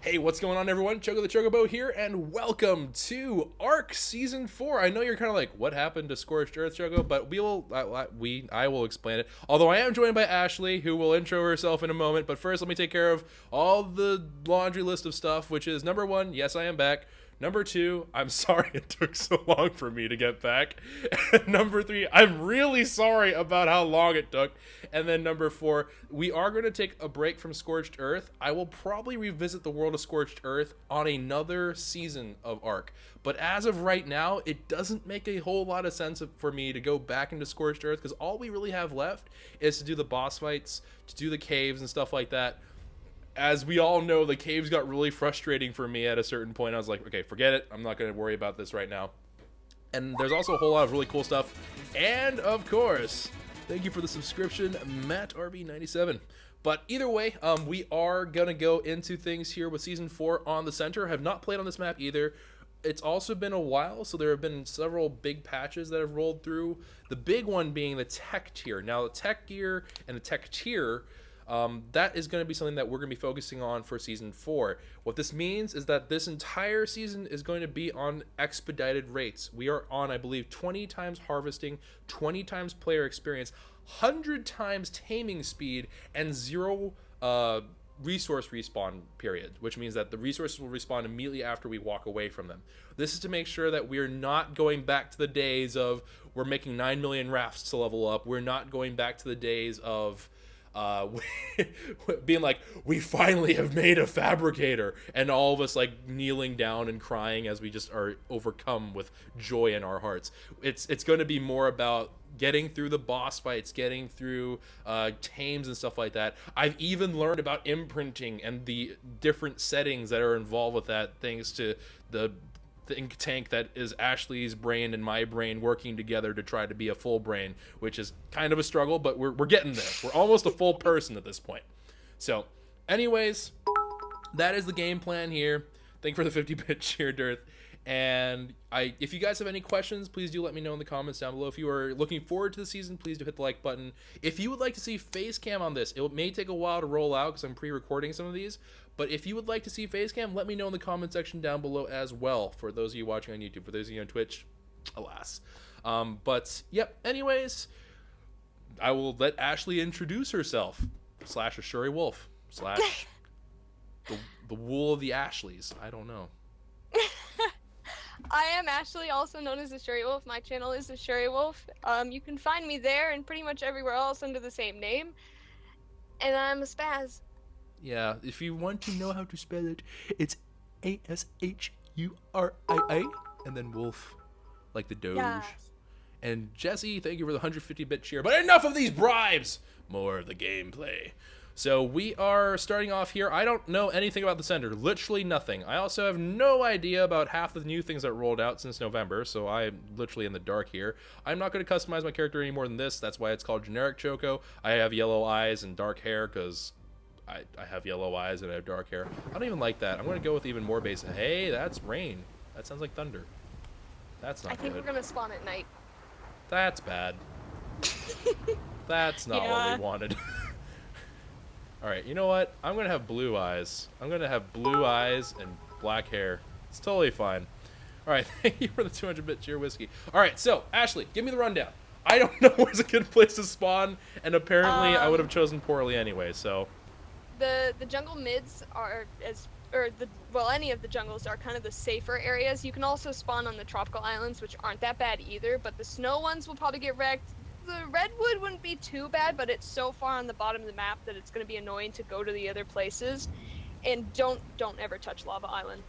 Hey, what's going on, everyone? Choco the Chocobo here, and welcome to ARK Season 4. I know you're kind of like, what happened to Scorched Earth, Choco? But I will explain it. Although I am joined by Ashley, who will intro herself in a moment. But first, let me take care of all the laundry list of stuff, which is number 1, yes, I am back. Number 2, I'm sorry it took so long for me to get back. And number 3, I'm really sorry about how long it took. And then number 4, we are going to take a break from Scorched Earth. I will probably revisit the world of Scorched Earth on another season of ARK. But as of right now, it doesn't make a whole lot of sense for me to go back into Scorched Earth, because all we really have left is to do the boss fights, to do the caves and stuff like that. As we all know, the caves got really frustrating for me at a certain point. I was like, okay, forget it. I'm not going to worry about this right now. And there's also a whole lot of really cool stuff. And, of course, thank you for the subscription, MattRB97. But either way, we are going to go into things here with Season 4 on the center. I have not played on this map either. It's also been a while, so there have been several big patches that have rolled through. The big one being the tech tier. Now, the tech gear and the tech tier... that is going to be something that we're going to be focusing on for Season 4. What this means is that this entire season is going to be on expedited rates. We are on, I believe, 20 times harvesting, 20 times player experience, 100 times taming speed, and 0 resource respawn period, which means that the resources will respawn immediately after we walk away from them. This is to make sure that we're not going back to the days of we're making 9 million rafts to level up. We're not going back to the days of being like, we finally have made a fabricator, and all of us like kneeling down and crying as we just are overcome with joy in our hearts. It's going to be more about getting through the boss fights, getting through tames and stuff like that. I've even learned about imprinting and the different settings that are involved with that, thanks to the think tank that is Ashley's brain and my brain working together to try to be a full brain, which is kind of a struggle, but we're getting there. We're almost a full person at this point. So anyways, that is the game plan here. Thank you for the 50-bit cheer, Dearth. And if you guys have any questions, please do let me know in the comments down below. If you are looking forward to the season, please do hit the like button. If you would like to see face cam on this, it may take a while to roll out because I'm pre-recording some of these. But if you would like to see face cam, let me know in the comment section down below as well. For those of you watching on YouTube, for those of you on Twitch, alas. But yep. Anyways, I will let Ashley introduce herself. / AshuriiWolf / the wool of the Ashleys. I don't know. I am Ashley, also known as AshuriiWolf. My channel is AshuriiWolf. You can find me there and pretty much everywhere else under the same name. And I'm a spaz. Yeah, if you want to know how to spell it, it's ASHURII and then wolf, like the Doge. Yes. And Jesse, thank you for the 150-bit cheer. But enough of these bribes! More of the gameplay. So we are starting off here. I don't know anything about the center, literally nothing. I also have no idea about half the new things that rolled out since November, so I'm literally in the dark here. I'm not going to customize my character any more than this. That's why it's called Generic Choco. I have yellow eyes and dark hair because I have yellow eyes and I have dark hair. I don't even like that. I'm going to go with even more basic. Hey, that's rain. That sounds like thunder. That's not good. I think we're going to spawn at night. That's bad. That's not what we wanted. Alright, you know what? I'm going to have blue eyes. I'm going to have blue eyes and black hair. It's totally fine. Alright, thank you for the 200-bit cheer whiskey. Alright, so, Ashley, give me the rundown. I don't know where's a good place to spawn, and apparently I would have chosen poorly anyway, so... The jungle mids are any of the jungles are kind of the safer areas. You can also spawn on the tropical islands, which aren't that bad either, but the snow ones will probably get wrecked. The redwood wouldn't be too bad, but it's so far on the bottom of the map that it's going to be annoying to go to the other places. And don't ever touch Lava Island.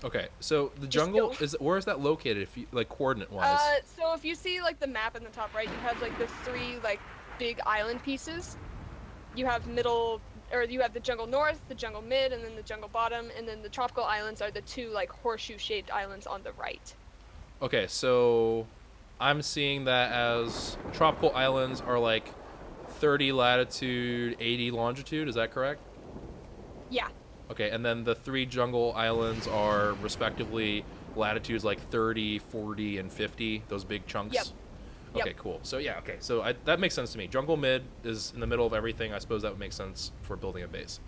Okay, so the jungle where is that located? If you like coordinate wise? So if you see like the map in the top right, you have like the 3 like big island pieces. You have you have the jungle north, the jungle mid, and then the jungle bottom, and then the tropical islands are the 2 like horseshoe-shaped islands on the right. Okay, so I'm seeing that as tropical islands are like 30 latitude, 80 longitude. Is that correct? Yeah. Okay, and then the 3 jungle islands are respectively latitudes like 30, 40, and 50, those big chunks? Yep. Okay, cool. So yeah, okay, so that makes sense to me. Jungle mid is in the middle of everything. I suppose that would make sense for building a base.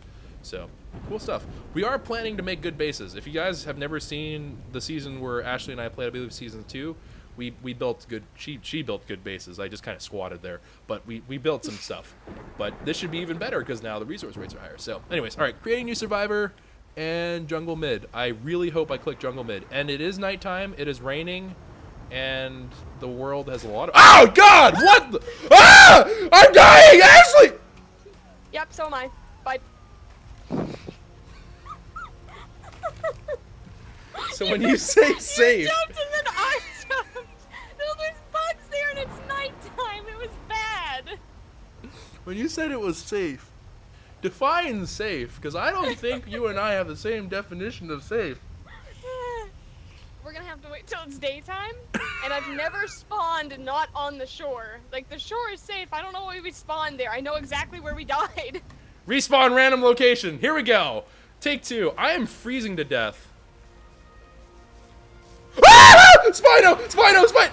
So, cool stuff. We are planning to make good bases. If you guys have never seen the season where Ashley and I played, I believe season 2, we built good, she built good bases. I just kind of squatted there. But we built some stuff. But this should be even better because now the resource rates are higher. So, anyways, all right, creating new survivor and jungle mid. I really hope I click jungle mid. And it is nighttime, it is raining, and the world has a lot of... Oh, God! What the... Ah! I'm dying, Ashley! Yep, so am I. Bye. So when you say safe... You jumped and then I jumped. No, there's bugs there and it's nighttime. It was bad. When you said it was safe, define safe, because I don't think you and I have the same definition of safe. We're gonna have to wait till it's daytime, and I've never spawned not on the shore. Like, the shore is safe. I don't know why we spawned there. I know exactly where we died. Respawn random location. Here we go. Take 2. I am freezing to death. Ah! Spino! Spino! Spino!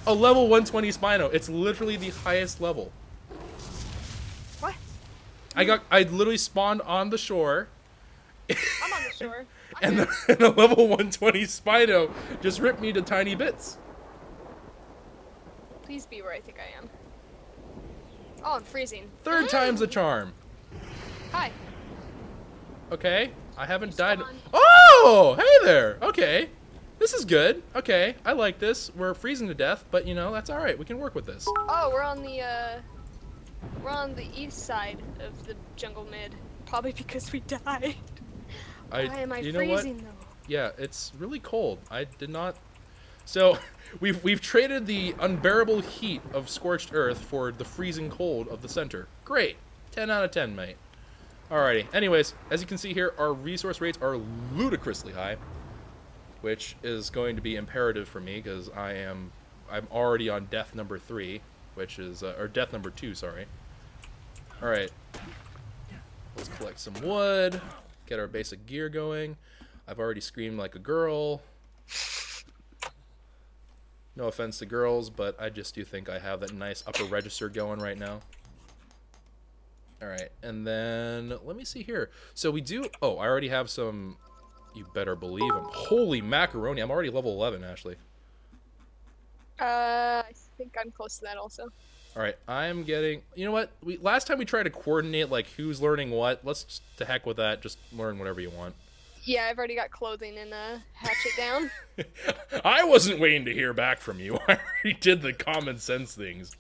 A level 120 Spino. It's literally the highest level. What? I literally spawned on the shore. I'm on the shore. And the level 120 Spino just ripped me to tiny bits. Please be where I think I am. Oh, I'm freezing. Third time's a charm. Hi. Okay, I haven't died. Respawn. Oh, hey there. Okay, this is good. Okay, I like this. We're freezing to death, but you know that's all right. We can work with this. Oh, we're on the east side of the jungle mid. Probably because we died. Why am I freezing though? Yeah, it's really cold. I did not. So we've traded the unbearable heat of scorched earth for the freezing cold of the center. Great, 10 out of 10, mate. Alrighty. Anyways, as you can see here, our resource rates are ludicrously high, which is going to be imperative for me because I'm already on death number 3, which is or death number 2, sorry. All right. Let's collect some wood, get our basic gear going. I've already screamed like a girl. No offense to girls, but I just do think I have that nice upper register going right now. All right, and then let me see here. So we do, oh, I already have some, you better believe them. Holy macaroni, I'm already level 11, Ashley. I think I'm close to that also. All right, I'm getting, you know what? Last time we tried to coordinate like who's learning what. Let's just, to heck with that, just learn whatever you want. Yeah, I've already got clothing and hatchet down. I wasn't waiting to hear back from you. I already did the common sense things.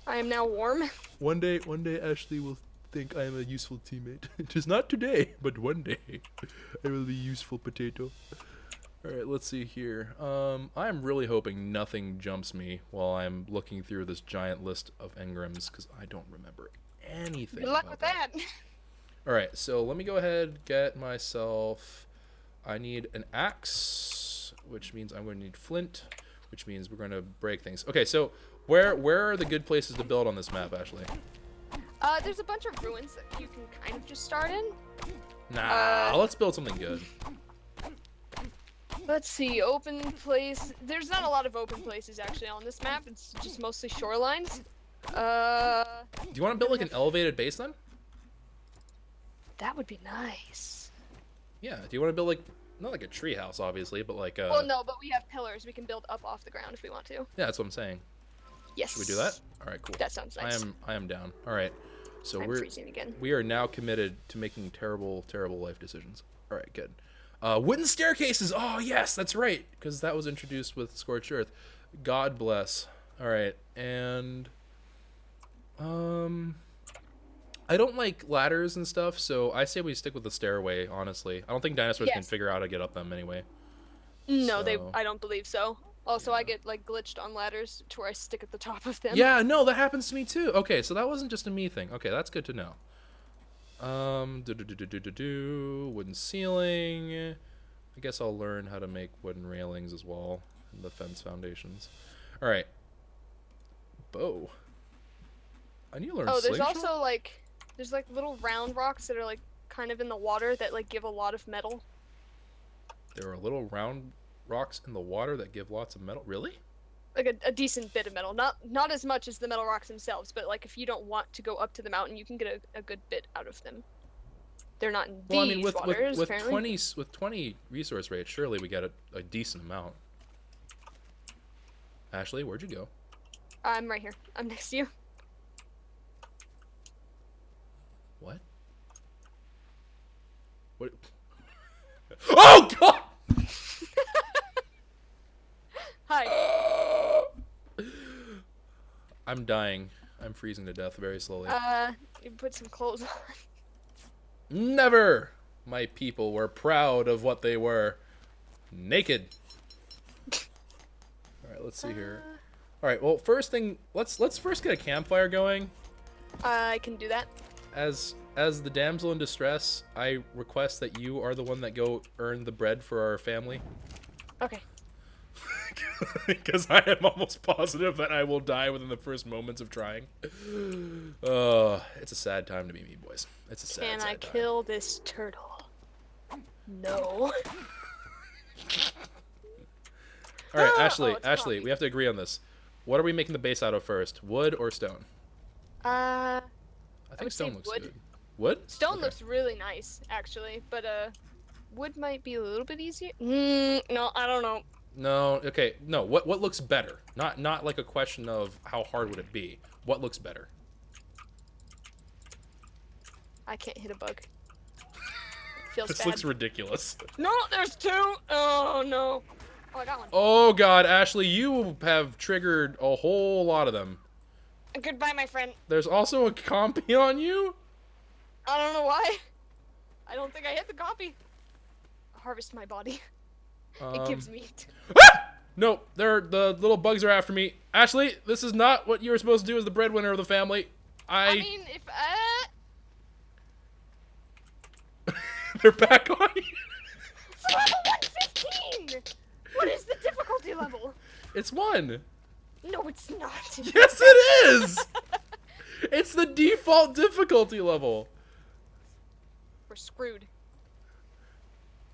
I am now warm. One day Ashley will think I am a useful teammate. It is not today, but one day I will be useful potato. All right, let's see here. I'm really hoping nothing jumps me while I'm looking through this giant list of engrams because I don't remember anything. Good luck about with that. All right, so let me go ahead get myself. I need an axe, which means I'm going to need flint, which means we're going to break things. Okay, so where are the good places to build on this map, Ashley? There's a bunch of ruins that you can kind of just start in. Nah, let's build something good. Let's see, open place. There's not a lot of open places actually on this map. It's just mostly shorelines. Do you want to build like an elevated base then? That would be nice. Yeah. Do you want to build like, not like a tree house, obviously, but like Well, no, but we have pillars. We can build up off the ground if we want to. Yeah, that's what I'm saying. Yes. Should we do that? All right, cool. That sounds nice. I am down. All right. So I'm freezing again. we are now committed to making terrible life decisions. All right, good. Wooden staircases. Oh yes, that's right, because that was introduced with Scorched Earth. God bless. All right, and I don't like ladders and stuff, so I say we stick with the stairway. Honestly, I don't think dinosaurs can figure out how to get up them anyway. No, So- I don't believe so. Also, I get like glitched on ladders to where I stick at the top of them. Yeah, no, that happens to me too. Okay, so that wasn't just a me thing. Okay, that's good to know. Wooden ceiling. I guess I'll learn how to make wooden railings as well, and the fence foundations. All right. Bow. I need to learn. Oh, there's slingshot? also like little round rocks that are like kind of in the water that like give a lot of metal. There are little round rocks in the water that give lots of metal. Really? like a decent bit of metal. Not as much as the metal rocks themselves, but like if you don't want to go up to the mountain, you can get a good bit out of them. They're not in Well, I these mean, with waters, with apparently. 20 resource rates, surely we get a decent amount. Ashley, where'd you go? I'm right here. I'm next to you. What? What? Oh God! Hi. I'm dying. I'm freezing to death very slowly. You put some clothes on. Never! My people were proud of what they were. Naked. Alright, let's see here. Alright, well, first thing, let's first get a campfire going. I can do that. As the damsel in distress, I request that you are the one that go earn the bread for our family. Okay. Because I am almost positive that I will die within the first moments of trying. It's a sad time to be me, boys. It's a sad, Can I sad time. kill this turtle? No. All right, Ashley, it's Ashley, coffee. we have to agree on this. What are we making the base out of first? Wood or stone? I I think would say stone looks wood. good. Wood? Stone Okay. looks really nice, actually, but wood might be a little bit easier. No, I don't know. No, okay, no. What looks better? Not like a question of how hard would it be. What looks better? I can't hit a bug. Feels This bad. looks ridiculous. No, there's two. Oh no. Oh, I got one. Oh God, Ashley, you have triggered a whole lot of them. Goodbye, my friend. There's also a compy on you? I don't know why. I don't think I hit the copy. Harvest my body. It gives meat. Ah! No, the little bugs are after me. Ashley, this is not what you were supposed to do as the breadwinner of the family. I mean, if They're back on you. it's level 115. What is the difficulty level? It's 1. No, it's not. Yes, it is. It's the default difficulty level. We're screwed.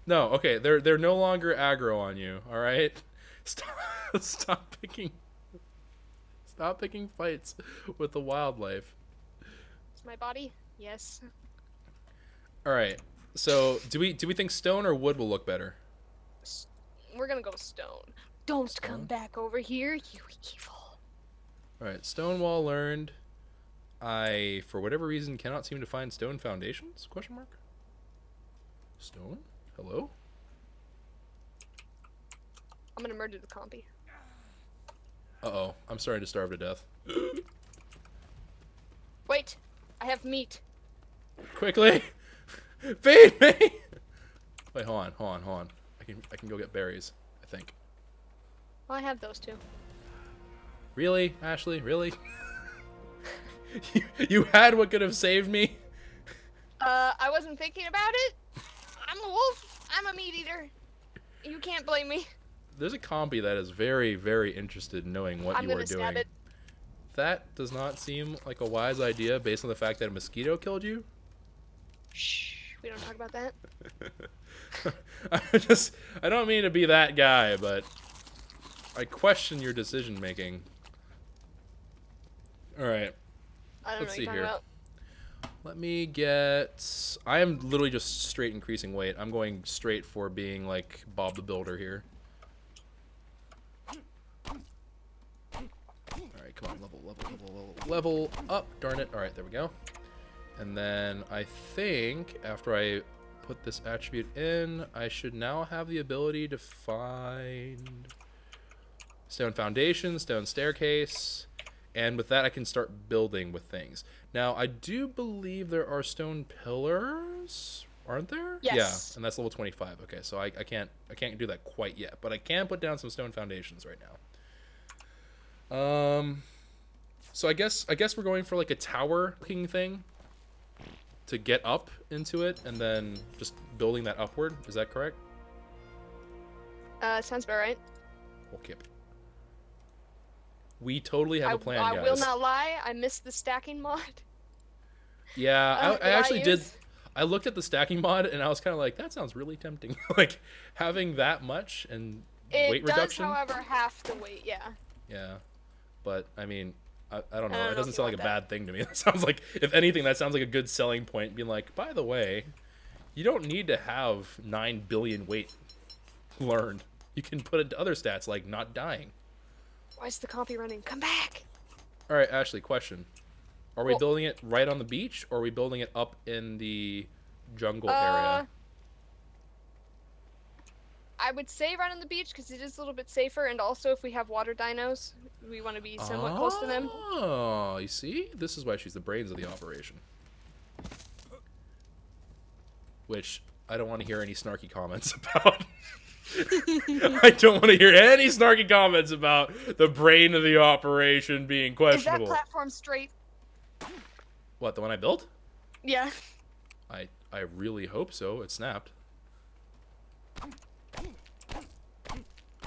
No, okay, they're no longer aggro on you. All right, stop picking fights with the wildlife. Is my body? Yes. All right, so do we think stone or wood will look better? We're gonna go stone. Don't Stone? come back over here, you evil. All right, stone wall learned. I, for whatever reason, cannot seem to find stone foundations? Question mark. Stone? Hello? I'm gonna murder the compy. Uh-oh, I'm starting to starve to death. Wait, I have meat. Quickly! Feed me! Wait, hold on. I can go get berries, I think. Well, I have those two. Really, Ashley? Really? you had what could have saved me? I wasn't thinking about it. I'm a wolf. I'm a meat eater. You can't blame me. There's a compy that is very, very interested in knowing what I'm you gonna are doing. stab it. That does not seem like a wise idea based on the fact that a mosquito killed you. Shh. We don't talk about that. I don't mean to be that guy, but I question your decision making. All right. I don't know Let's what see you're talking here. about. Let me get... I am literally just straight increasing weight. I'm going straight for being like Bob the Builder here. Alright, come on. Level up. Darn it. Alright, there we go. And then I think after I put this attribute in, I should now have the ability to find stone foundation, stone staircase, and with that I can start building with things. Now, I do believe there are stone pillars, aren't there? Yes. Yeah, and that's level 25. Okay, so I can't do that quite yet, but I can put down some stone foundations right now. So I guess we're going for like a tower looking thing to get up into it, and then just building that upward. Is that correct? Sounds about right. Okay. We totally have a plan, I guys. will not lie. I missed the stacking mod. Yeah, I that actually did. use. I looked at the stacking mod and I was kind of like, that sounds really tempting. Like having that much and It weight does, reduction. however, half the weight. Yeah. Yeah, but I mean, I don't I know. don't It know doesn't if you sound like want a that. bad thing to me. It sounds like, if anything, that sounds like a good selling point. Being like, by the way, you don't need to have 9 billion weight learned. You can put it to other stats like not dying. Why is the compy running? Come back! All right, Ashley, question. Are we Well, building it right on the beach, or are we building it up in the jungle area? uh, I would say right on the beach because it is a little bit safer, and also if we have water dinos, we want to be somewhat close to them. Oh, you see? This is why she's the brains of the operation. Which I don't want to hear any snarky comments about. I don't want to hear any snarky comments about the brain of the operation being Is that questionable. platform straight? What, the one I built? Yeah. I really hope so. It snapped.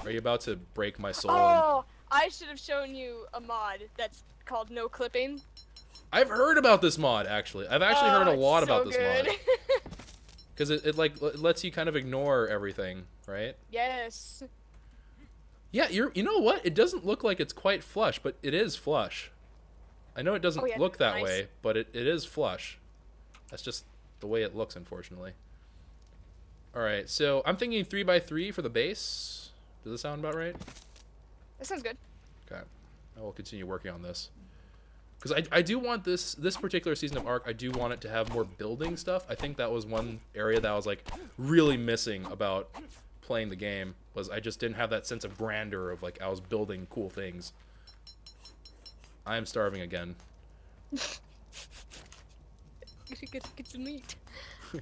Are you about to break my soul? Oh, I should have shown you a mod that's called no clipping. I've heard about this mod, actually. I've actually heard a It's lot so about this good. mod. Because it lets you kind of ignore everything, right? Yes. Yeah, you know what? It doesn't look like it's quite flush, but it is flush. I know it doesn't Oh, yeah, look that nice. way, but it is flush. That's just the way it looks, unfortunately. Alright, so I'm thinking 3x3 for the base. Does that sound about right? That sounds good. Okay. I will continue working on this. Because I do want this particular season of ARK, I do want it to have more building stuff. I think that was one area that I was like really missing about playing the game, was I just didn't have that sense of grandeur of like I was building cool things. I am starving again. Get some meat.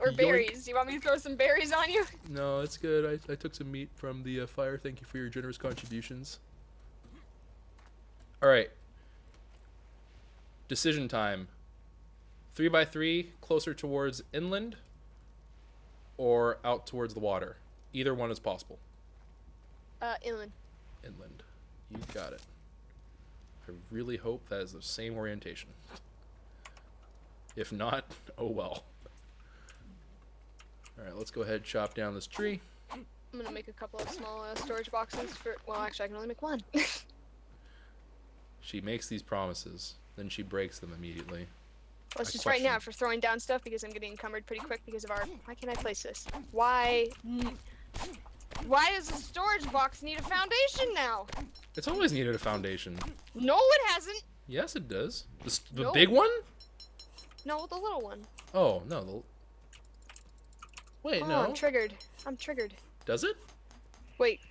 Or Yoink. berries. You want me to throw some berries on you? No, it's good. I took some meat from the fire. Thank you for your generous contributions. Alright. Decision time. 3x3 closer towards inland or out towards the water. Either one is possible. Inland. Inland. You got it. I really hope that is the same orientation. If not, oh well. Alright, let's go ahead and chop down this tree. I'm gonna make a couple of small storage boxes for. Well, actually, I can only make one. She makes these promises, then she breaks them immediately. Let's I just right now question. for throwing down stuff because I'm getting encumbered pretty quick because of our. Why can't I place this? Why? Why does a storage box need a foundation now? It's always needed a foundation. No, it hasn't. Yes, it does. The No. big one? No, the little one. Oh, no. Wait, Oh, no. I'm triggered. I'm triggered. Does it? Wait.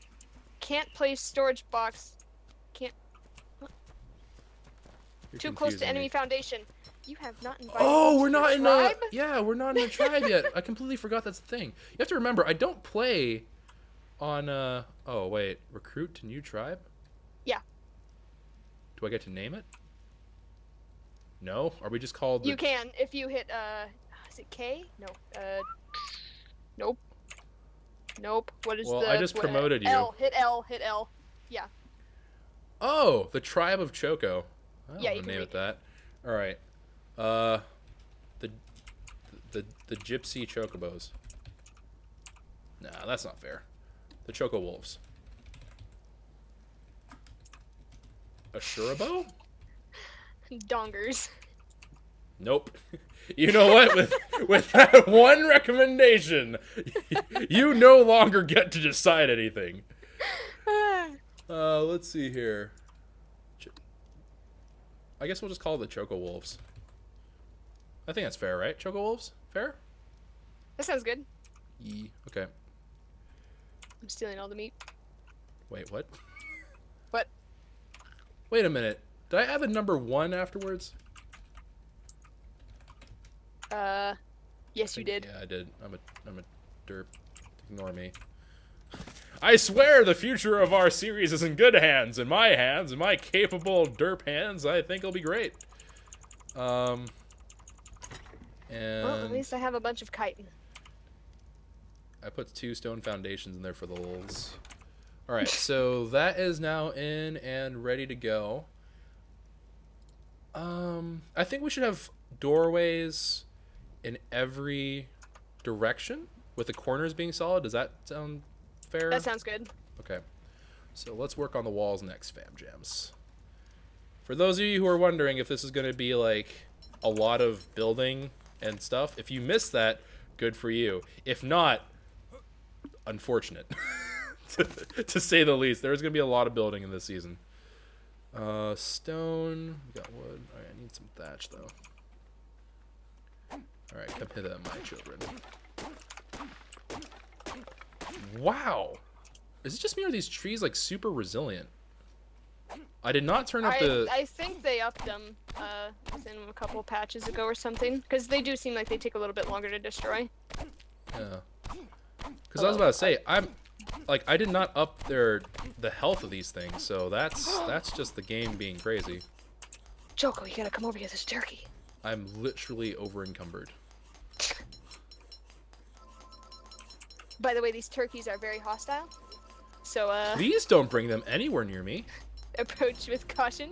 Can't place storage box. Can't. You're Too close to confusing enemy me. foundation. You have not invited. Oh, me we're to not the in tribe? yeah, we're not in a tribe yet. I completely forgot that's the thing. You have to remember, I don't play on oh wait, recruit to new tribe? Yeah. Do I get to name it? No? Are we just called the You can if you hit is it K? No. Nope. Nope. What is Well, the I just promoted you. L. Hit L. Hit L. Yeah. Oh, the tribe of Choco. I Yeah, will you can name read it that. All right. The gypsy chocobos. Nah, that's not fair. The choco wolves. AshuriiWolf? Dongers. Nope. You know what? With that one recommendation, you no longer get to decide anything. Let's see here. I guess we'll just call it the Choco Wolves. I think that's fair, right? Choco Wolves? Fair? That sounds good. Okay. I'm stealing all the meat. Wait, what? What? Wait a minute. Did I add the number 1 afterwards? Yes, you did. Yeah, I did. I'm a derp. Ignore me. I swear the future of our series is in good hands. In my hands, in my capable derp hands, I think it'll be great. And Well, at least I have a bunch of chitin. I put 2 stone foundations in there for the lulz. Alright, so that is now in and ready to go. I think we should have doorways in every direction with the corners being solid. Does that sound fair? That sounds good. Okay. So let's work on the walls next, fam jams. For those of you who are wondering if this is going to be like a lot of building and stuff, if you missed that, good for you. If not, unfortunate, to say the least. There's going to be a lot of building in this season. Stone. We got wood. All right, I need some thatch, though. All right, come hither, my children. Wow. Is it just me or are these trees, like, super resilient? I did not turn up the... I think they upped them within a couple patches ago or something. Because they do seem like they take a little bit longer to destroy. Yeah. Because I was about to say, I did not up the health of these things, so that's just the game being crazy. Joko, you gotta come over here, this turkey. I'm literally over-encumbered. By the way, these turkeys are very hostile. So, Please don't bring them anywhere near me. Approach with caution.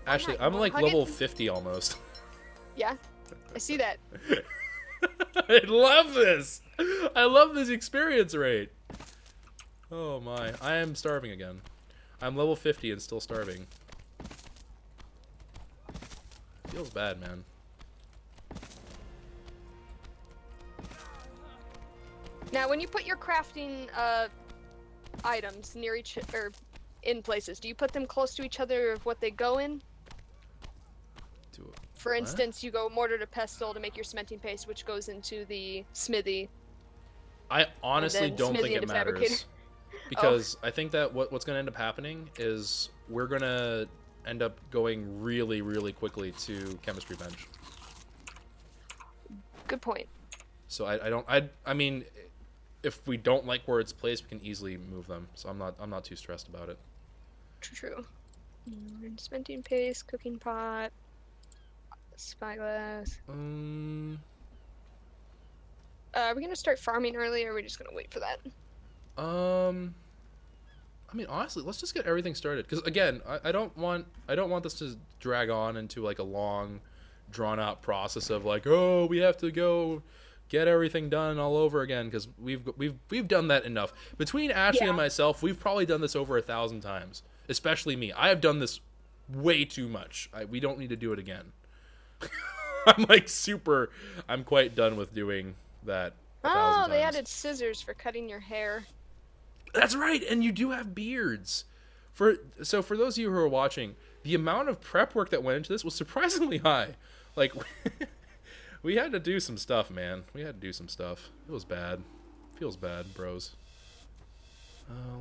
Actually, I'm like level 50 almost. Yeah, I see that. I love this. I love this experience rate. Oh my, I am starving again. I'm level 50 and still starving. Feels bad, man. Now, when you put your crafting items near each or in places, do you put them close to each other of what they go in? For instance, you go mortar to pestle to make your cementing paste, which goes into the smithy. I honestly don't think it matters. Because I think that what's going to end up happening is we're going to end up going really, really quickly to chemistry bench. Good point. So I mean, if we don't like where it's placed, we can easily move them. So I'm not too stressed about it. True. Cementing paste, cooking pot, spyglass. Are we gonna start farming early, or are we just gonna wait for that? I mean, honestly, let's just get everything started. Because again, I don't want this to drag on into like a long, drawn out process of like, oh, we have to go get everything done all over again. Because we've done that enough. Between Ashley and myself, we've probably done this over 1,000 times. Especially me. I have done this way too much. We don't need to do it again. I'm quite done with doing that. Oh, they added scissors for cutting your hair. That's right, and you do have beards. So for those of you who are watching, the amount of prep work that went into this was surprisingly high. Like, we had to do some stuff, man. We had to do some stuff. It was bad. Feels bad, bros.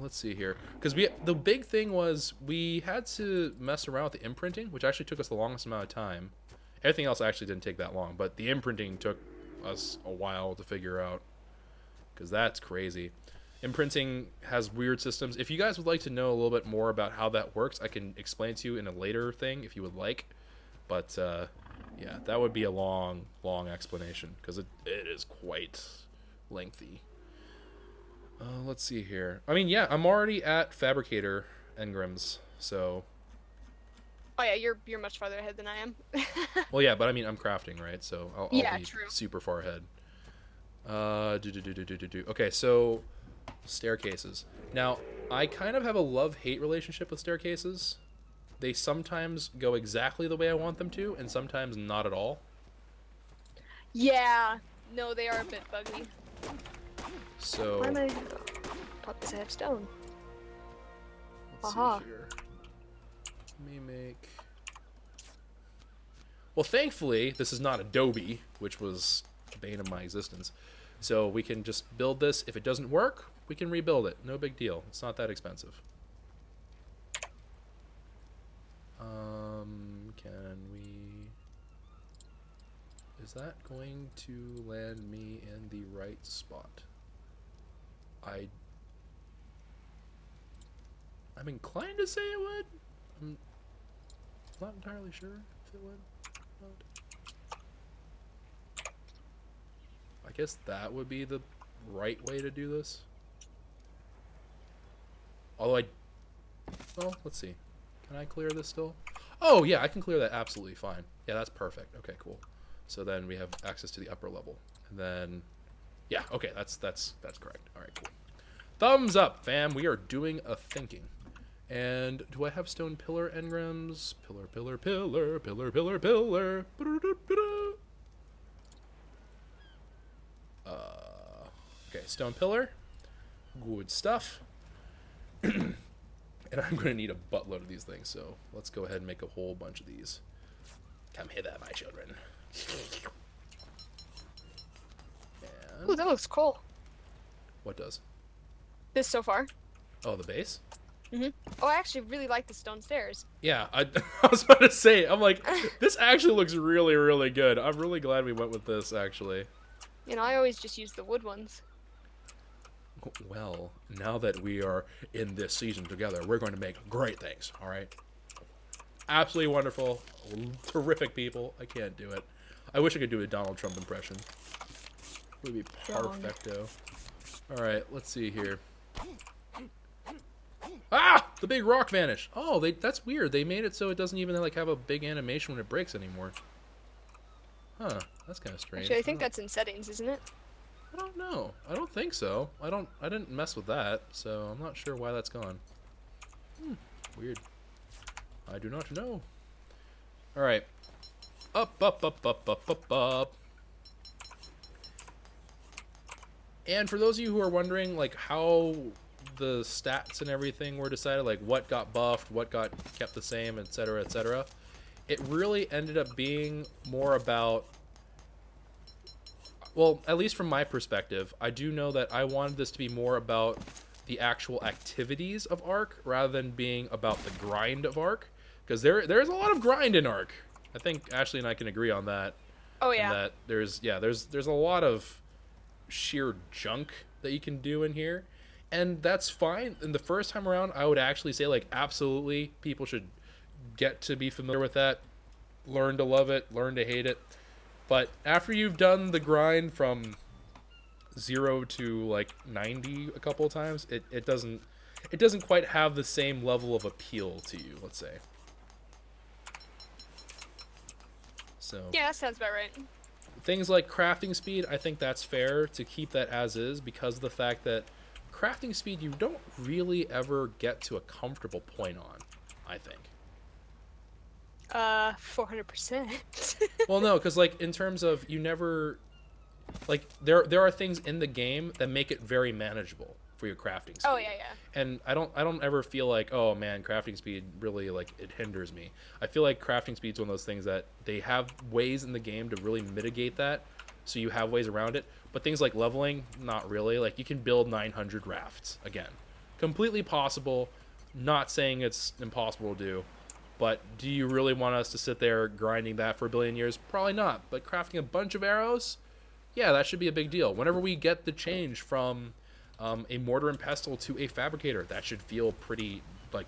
Let's see here, because the big thing was we had to mess around with the imprinting, which actually took us the longest amount of time. Everything else actually didn't take that long, but the imprinting took us a while to figure out, because that's crazy. Imprinting has weird systems. If you guys would like to know a little bit more about how that works, I can explain to you in a later thing if you would like. But yeah, that would be a long explanation, because it is quite lengthy. Let's see here. I mean, yeah, I'm already at fabricator engrams, so. Oh yeah, you're much farther ahead than I am. Well, yeah, but I mean, I'm crafting, right? So I'll be true. super far ahead. Okay, so staircases. Now, I kind of have a love-hate relationship with staircases. They sometimes go exactly the way I want them to, and sometimes not at all. Yeah, no, they are a bit buggy. So. Why am I... Pop this head stone. Let's see here. Let me make. Well, thankfully, this is not Adobe, which was the bane of my existence. So we can just build this. If it doesn't work, we can rebuild it. No big deal. It's not that expensive. Can we... Is that going to land me in the right spot? I'm inclined to say it would. I'm not entirely sure if it would. I guess that would be the right way to do this. Although well, let's see. Can I clear this still? Oh yeah, I can clear that absolutely fine. Yeah, that's perfect. Okay, cool. So then we have access to the upper level, and then yeah, okay, that's correct. All right, cool. Thumbs up, fam. We are doing a thinking. And do I have stone pillar engrams? Pillar, pillar, pillar, pillar, pillar, pillar. Okay, stone pillar. Good stuff. And I'm going to need a buttload of these things, so let's go ahead and make a whole bunch of these. Come hither, my children. And Ooh, that looks cool. what does? This so far. Oh, the base? Oh, I actually really like the stone stairs. Yeah, I was about to say, I'm like, this actually looks really, really good. I'm really glad we went with this, actually. You know, I always just use the wood ones. Well, now that we are in this season together, we're going to make great things, all right? Absolutely wonderful. Terrific people. I can't do it. I wish I could do a Donald Trump impression. It would be perfecto. All right, let's see here. Ah! The big rock vanished. Oh, that's weird. They made it so it doesn't even like have a big animation when it breaks anymore. Huh, that's kind of strange. Actually, I think that's in settings, isn't it? I don't know. I don't think so. I didn't mess with that, so I'm not sure why that's gone. Weird. I do not know. All right. Up, up, up, up, up, up, up. And for those of you who are wondering, like, how the stats and everything were decided, like what got buffed, what got kept the same, etc., etc., it really ended up being more about, well, at least from my perspective, I do know that I wanted this to be more about the actual activities of ARK rather than being about the grind of ARK, because there's a lot of grind in ARK. I think Ashley and I can agree on that. Oh yeah. And that there's a lot of sheer junk that you can do in here, and that's fine. And the first time around, I would actually say, like, absolutely, people should get to be familiar with that, learn to love it, learn to hate it. But after you've done the grind from 0 to like 90 a couple of times, it doesn't quite have the same level of appeal to you, let's say. So Yeah, that sounds about right. things like crafting speed, I think that's fair to keep that as is, because of the fact that crafting speed you don't really ever get to a comfortable point on, I think. 400%. Well, no, because like in terms of you never, like there are things in the game that make it very manageable for your crafting speed. Oh yeah, yeah. And I don't ever feel like, oh man, crafting speed really, like, it hinders me. I feel like crafting speed's one of those things that they have ways in the game to really mitigate that, so you have ways around it. But things like leveling, not really. Like, you can build 900 rafts again, completely possible. Not saying it's impossible to do, but do you really want us to sit there grinding that for a billion years? Probably not. But crafting a bunch of arrows, yeah, that should be a big deal. Whenever we get the change from a mortar and pestle to a fabricator, that should feel pretty, like,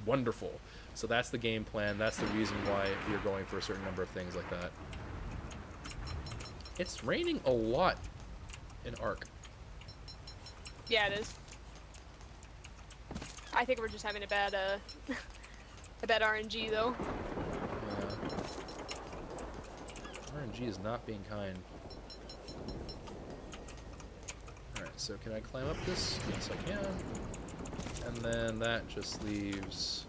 wonderful. So that's the game plan. That's the reason why we are going for a certain number of things like that. It's raining a lot in ARK. Yeah, it is. I think we're just having a bad a bad RNG though. Yeah. RNG is not being kind. Alright, so can I climb up this? Yes, I can. And then that just leaves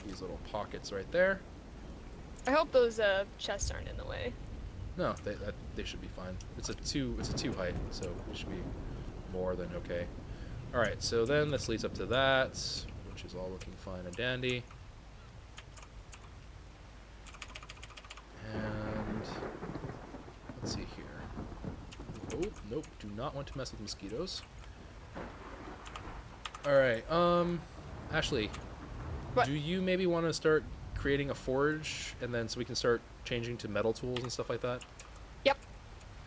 these little pockets right there. I hope those chests aren't in the way. No, they should be fine. It's a 2 height, so it should be more than okay. All right, so then this leads up to that, which is all looking fine and dandy. And let's see here. Oh, nope, do not want to mess with mosquitoes. All right, Ashley, What? do you maybe want to start creating a forge, and then so we can start changing to metal tools and stuff like that? Yep.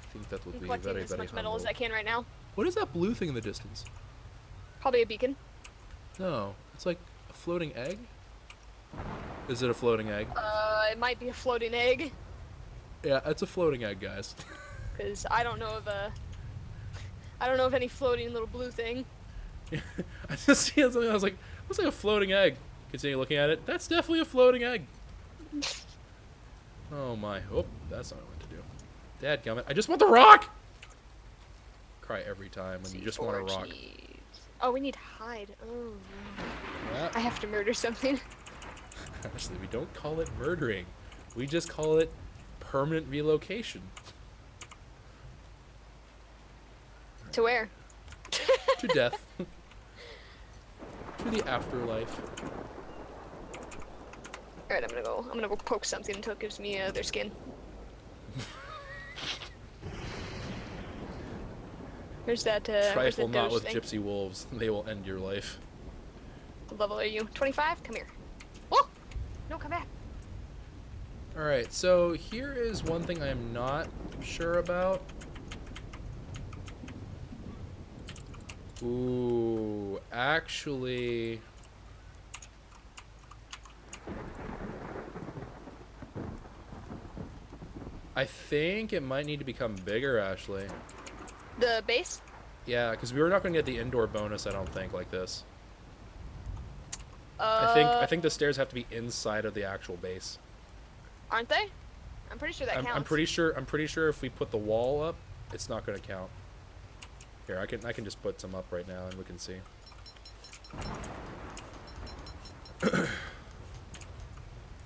I think that would I'm be collecting very, as very much metal as humble. I can right now. What is that blue thing in the distance? Probably a beacon. No, it's like a floating egg? Is it a floating egg? It might be a floating egg, Yeah, it's a floating egg, guys. because I don't know of any floating little blue thing. I just see something, I was like, looks like a floating egg. Continue looking at it. That's definitely a floating egg. Oh my. Oh, that's not what I want to do. Dadgummit. I just want the rock! Cry every time when you just want a rock. C4G. Oh, we need hide. Oh, no. Yeah. I have to murder something. Actually, we don't call it murdering. We just call it permanent relocation. To where? To death. To the afterlife. Alright, I'm gonna go poke something until it gives me their skin. There's that, Trifle not doge with thing. gypsy wolves. They will end your life. What level are you? 25? Come here. Oh! No, come back. Alright, so here is one thing I am not sure about. Ooh, actually... I think it might need to become bigger, Ashley. The base? Yeah, because we were not going to get the indoor bonus, I don't think, like this. I think the stairs have to be inside of the actual base. Aren't they? I'm pretty sure that counts. I'm pretty sure if we put the wall up, it's not going to count. Here, I can just put some up right now and we can see.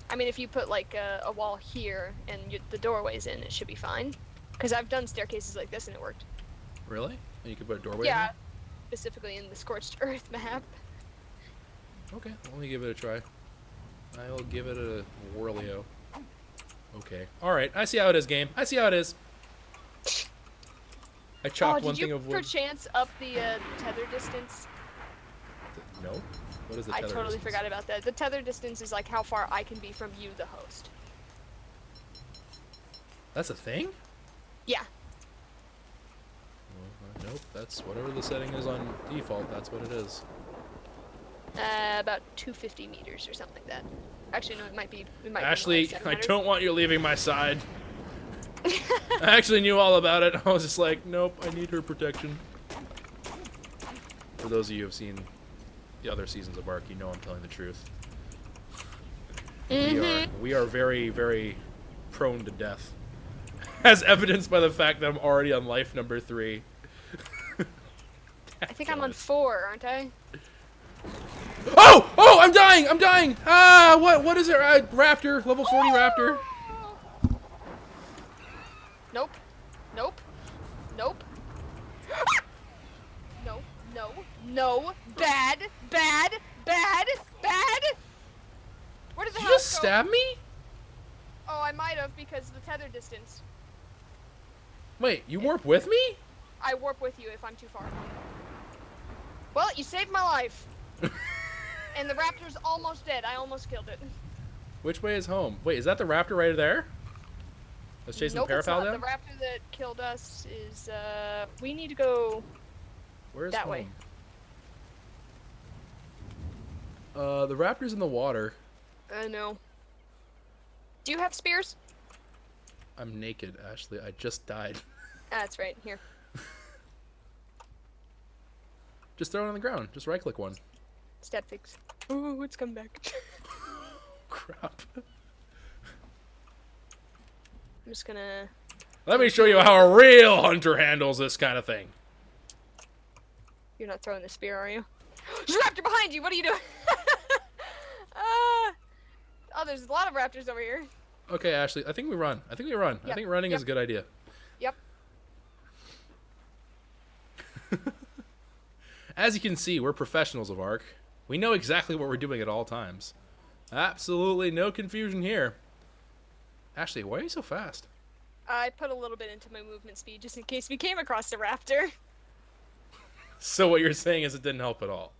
I mean, if you put like a wall here and the doorway's in, it should be fine. Because I've done staircases like this and it worked. Really? And you could put a doorway Yeah, in specifically in the Scorched Earth map. Okay, let me give it a try. I will give it a whirlio. Okay. Alright, I see how it is, game. I see how it is. I chopped one thing of wood. Did you perchance up the tether distance? No? What is the I tether totally distance? forgot about that. The tether distance is like how far I can be from you, the host. That's a thing? Yeah. Well, nope, that's whatever the setting is on default, that's what it is. About 250 meters or something like that. Actually, no, it might be. Ashley, be more I like 700. don't want you leaving my side. I actually knew all about it. I was just like, nope, I need her protection. For those of you who have seen the other seasons of ARK, you know I'm telling the truth. We are very, very prone to death. As evidenced by the fact that I'm already on life number 3. I think I'm on 4, aren't I? Oh! Oh! I'm dying! I'm dying! Ah! What is it? Raptor. Level 40 raptor. Nope. Nope. Nope. No. No. No. Bad. Bad. Bad. Bad. Where did the Did you house just go? stab me? Oh, I might have because of the tether distance. Wait, you warp with me? I warp with you if I'm too far. Well, you saved my life. And the raptor's almost dead. I almost killed it. Which way is home? Wait, is that the raptor right there? Let's chase Nope, the it's parapal not. down? The raptor that killed us is, we need to go Where's that home? way. The raptor's in the water. No. Do you have spears? I'm naked, Ashley. I just died. Ah, that's right. Here. Just throw it on the ground. Just right-click one. Stab things. Ooh, it's coming back. Crap. I'm just gonna... Let me show you how a real hunter handles this kind of thing. You're not throwing the spear, are you? There's a raptor behind you! What are you doing? Oh, there's a lot of raptors over here. Okay, Ashley. I think we run. I think we run. I Yep, think running is a yep. good idea. Yep. As you can see, we're professionals of ARK. We know exactly what we're doing at all times. Absolutely no confusion here. Ashley, why are you so fast? I put a little bit into my movement speed just in case we came across a raptor. So what you're saying is it didn't help at all.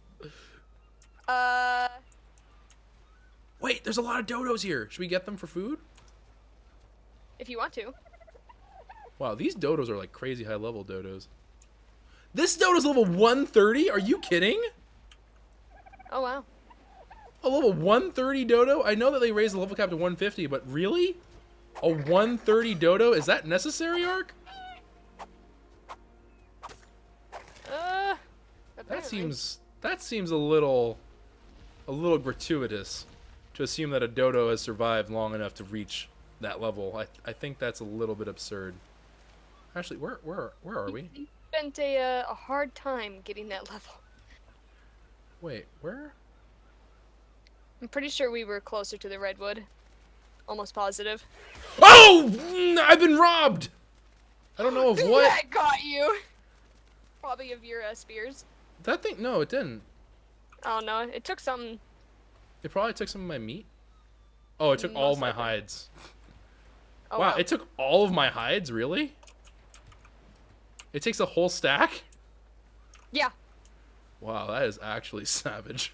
Wait, there's a lot of dodos here. Should we get them for food? If you want to. Wow, these dodos are like crazy high level dodos. This dodo's level 130? Are you kidding? Oh, wow. A level 130 dodo? I know that they raised the level cap to 150, but really? A 130 dodo? Is that necessary, ARK? Apparently. That seems a little gratuitous to assume that a dodo has survived long enough to reach that level. I think that's a little bit absurd. Actually, where are we? You spent a hard time getting that level. Wait, where? I'm pretty sure we were closer to the redwood. Almost positive. Oh! I've been robbed! I don't know of what. That got you! Probably of your spears. That thing, no, it didn't. Oh no, it took something. It probably took some of my meat. Oh, it took all of my likely. hides. Oh, Wow, it took all of my hides, really? It takes a whole stack? Yeah. Wow, that is actually savage.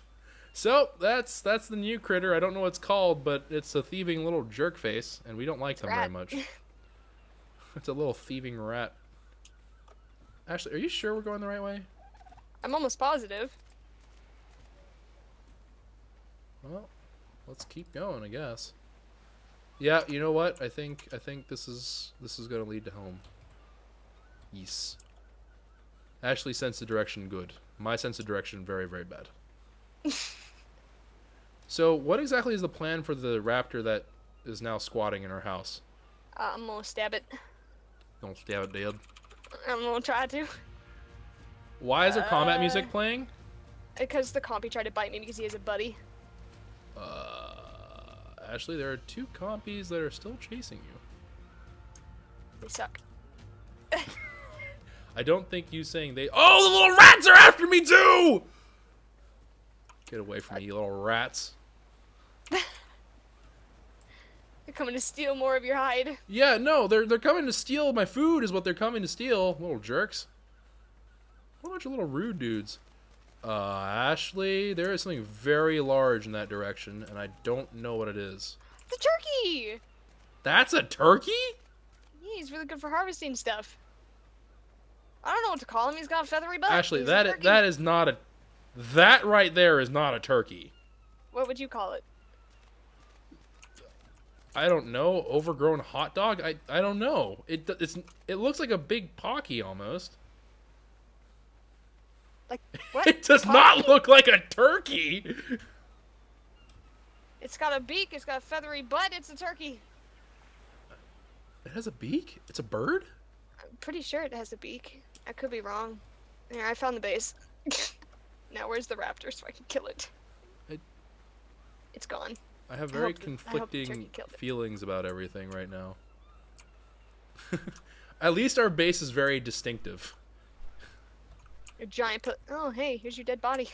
So, that's the new critter. I don't know what it's called, but it's a thieving little jerk face, and we don't like them very rat. much. It's a little thieving rat. Ashley, are you sure we're going the right way? I'm almost positive. Well, let's keep going, I guess. Yeah, you know what? I think this is gonna lead to home. Yes. Ashley sense of direction good. My sense of direction very, very bad. So, what exactly is the plan for the raptor that is now squatting in our house? I'm gonna stab it. Don't stab it dead. I'm gonna try to. Why is there combat music playing? Because the compy tried to bite me because he has a buddy. Ashley, there are 2 compies that are still chasing you. They suck. I don't think you saying they. Oh, the little rats are after me too! Get away from me, you little rats. They're coming to steal more of your hide. Yeah, no, they're coming to steal my food is what they're coming to steal. Little jerks. What a bunch of little rude dudes. Ashley, there is something very large in that direction, and I don't know what it is. The turkey! That's a turkey? Yeah, he's really good for harvesting stuff. I don't know what to call him. He's got a feathery butt. Ashley, He's a that turkey. is not a. That right there is not a turkey. What would you call it? I don't know. Overgrown hot dog? I don't know. It looks like a big pocky almost. Like, what? It does not look like a turkey. It's got a beak. It's got a feathery butt. It's a turkey. It has a beak? It's a bird? I'm pretty sure it has a beak. I could be wrong. Here, I found the base. Now where's the raptor so I can kill it? It's gone. I have I very hope the turkey conflicting killed it. feelings about everything right now. At least our base is very distinctive. A giant oh, hey, here's your dead body.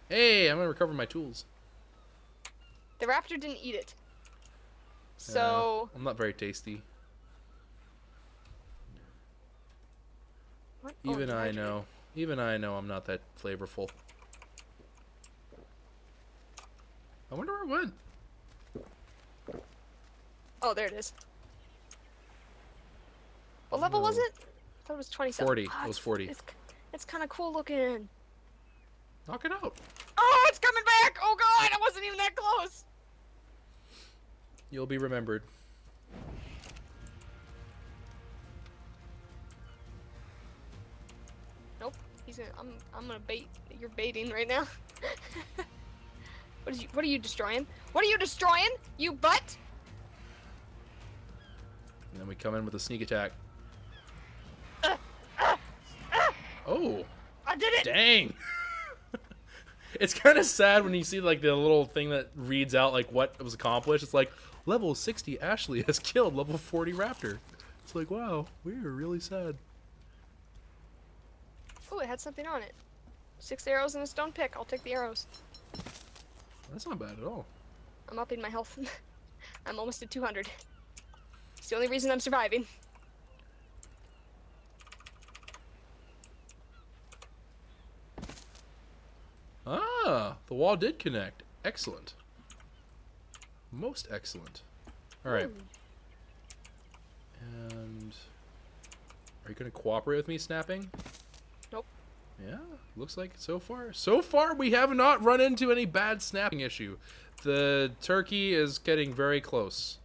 Hey, I'm gonna recover my tools. The raptor didn't eat it. So... I'm not very tasty. What? Oh, Even I dehydrated. know. Even I know I'm not that flavorful. I wonder where it went. Oh, there it is. What level was it? I thought it was 27. 40. Oh, It was 40. It's kind of cool looking. Knock it out. Oh, it's coming back! Oh god, I wasn't even that close! You'll be remembered. Nope. He's gonna. I'm gonna bait. You're baiting right now. What are you destroying? What are you destroying? You butt! And then we come in with a sneak attack. Oh, I did it! dang. It's kind of sad when you see like the little thing that reads out like what was accomplished. It's like level 60 Ashley has killed level 40 raptor. It's like, wow, we are really sad. Oh, it had something on it. 6 arrows and a stone pick. I'll take the arrows. That's not bad at all. I'm upping my health. I'm almost at 200. It's the only reason I'm surviving. Ah, the wall did connect. Excellent. Most excellent. All right. And are you going to cooperate with me snapping? Nope. Yeah, looks like so far we have not run into any bad snapping issue. The turkey is getting very close.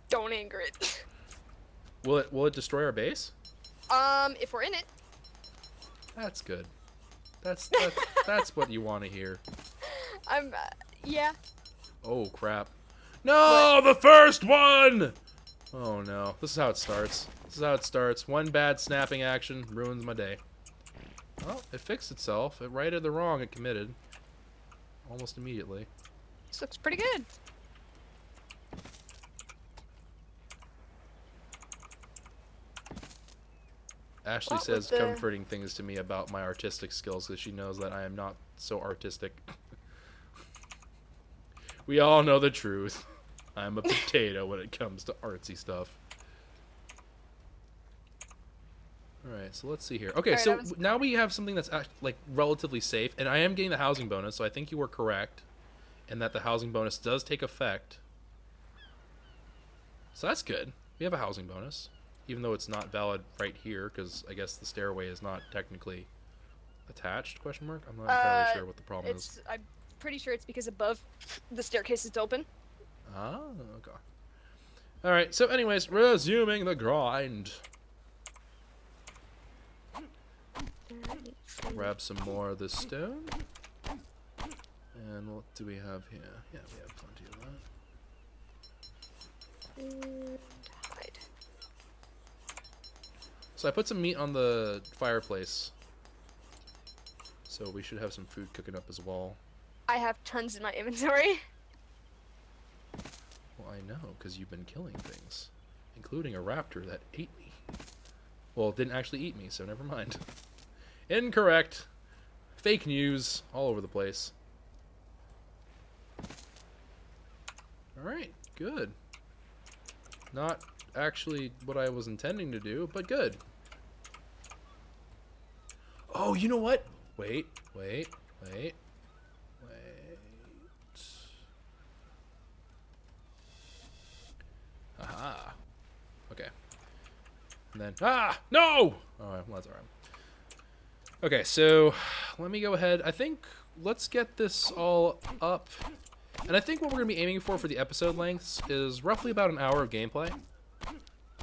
Don't anger it. Will it destroy our base? If we're in it. That's good. That's what you want to hear. Yeah. Oh crap. No, the first one! Oh no. This is how it starts. One bad snapping action ruins my day. Well, it fixed itself. It righted the wrong it committed. Almost immediately. This looks pretty good. Ashley What says with the- comforting things to me about my artistic skills because she knows that I am not so artistic. We all know the truth. I'm a potato when it comes to artsy stuff. Alright, so let's see here. Okay, Alright, so now we have something that's like relatively safe, and I am getting the housing bonus, so I think you were correct in that the housing bonus does take effect. So that's good. We have a housing bonus, even though it's not valid right here, because I guess the stairway is not technically attached, question mark? I'm not entirely sure what the problem is. I'm pretty sure it's because above the staircase is open. Ah, okay. Alright, so anyways, resuming the grind. Grab some more of this stone. And what do we have here? Yeah, we have plenty of that. And hide. So I put some meat on the fireplace. So we should have some food cooking up as well. I have tons in my inventory. Well, I know, because you've been killing things. Including a raptor that ate me. Well, it didn't actually eat me, so never mind. Incorrect. Fake news all over the place. Alright, good. Not actually what I was intending to do, but good. Oh, you know what? Wait. Aha. Okay. And then, no! Alright, well, that's alright. Okay, so let me go ahead. I think let's get this all up. And I think what we're going to be aiming for the episode lengths is roughly about an hour of gameplay.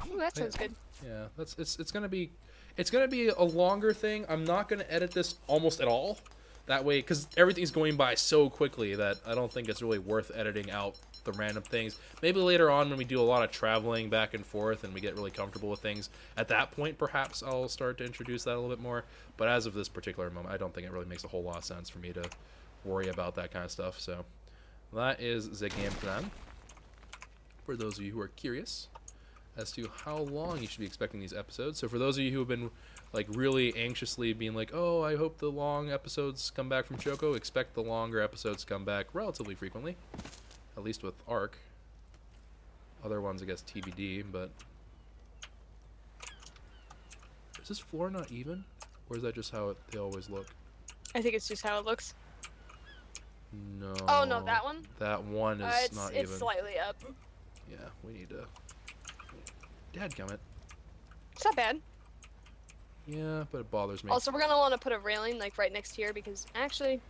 Ooh, that sounds good. Yeah, it's going to be a longer thing. I'm not going to edit this almost at all. That way, cuz everything's going by so quickly that I don't think it's really worth editing out the random things. Maybe later on when we do a lot of traveling back and forth and we get really comfortable with things, at that point perhaps I'll start to introduce that a little bit more. But as of this particular moment, I don't think it really makes a whole lot of sense for me to worry about that kind of stuff. So that is the game plan. For those of you who are curious as to how long you should be expecting these episodes. So for those of you who have been like really anxiously being like, oh, I hope the long episodes come back from Choco, expect the longer episodes to come back relatively frequently. At least with ARK. Other ones, I guess, TBD, but... Is this floor not even? Or is that just how they always look? I think it's just how it looks. No. Oh, no, that one? That one is not even. It's slightly up. Yeah, we need to... Dadgummit. It's not bad. Yeah, but it bothers me. Also, we're going to want to put a railing, like, right next here, because actually...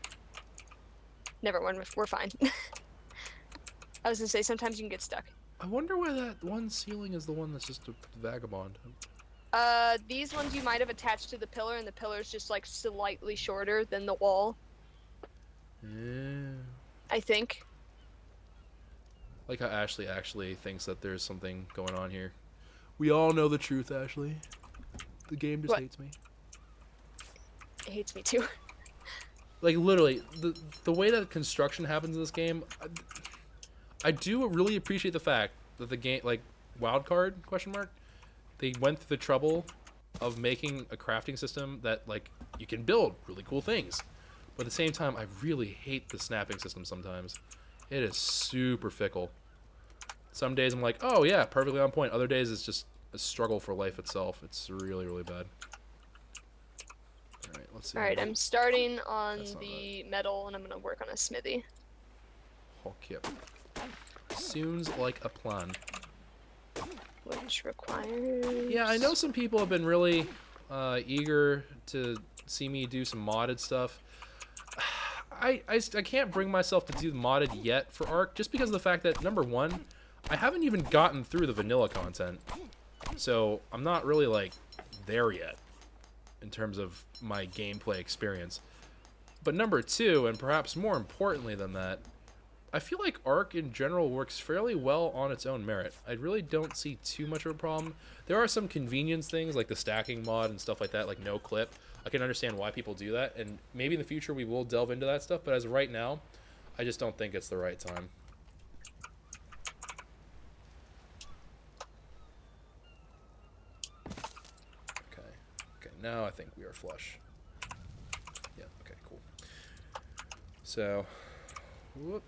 Never mind, we're fine. I was gonna say, sometimes you can get stuck. I wonder why that one ceiling is the one that's just a vagabond. These ones you might have attached to the pillar, and the pillar's just, like, slightly shorter than the wall. Yeah. I think. Like how Ashley actually thinks that there's something going on here. We all know the truth, Ashley. The game just hates me. It hates me too. Like, literally, the way that construction happens in this game, I do really appreciate the fact that the game, like, wildcard, question mark, they went through the trouble of making a crafting system that, like, you can build really cool things. But at the same time, I really hate the snapping system sometimes. It is super fickle. Some days I'm like, oh yeah, perfectly on point. Other days it's just a struggle for life itself. It's really, really bad. Alright, let's see. Alright, I'm starting on the metal, and I'm gonna work on a smithy. Okay. Sounds like a plan. Which requires... Yeah, I know some people have been really eager to see me do some modded stuff. I can't bring myself to do modded yet for ARK, just because of the fact that, number one, I haven't even gotten through the vanilla content. So, I'm not really, like, there yet, in terms of my gameplay experience. But number two, and perhaps more importantly than that, I feel like ARK in general works fairly well on its own merit. I really don't see too much of a problem. There are some convenience things, like the stacking mod and stuff like that, like no clip. I can understand why people do that, and maybe in the future we will delve into that stuff. But as of right now, I just don't think it's the right time. Okay. Okay. Now I think we are flush. Yeah. Okay. Cool. So, whoop.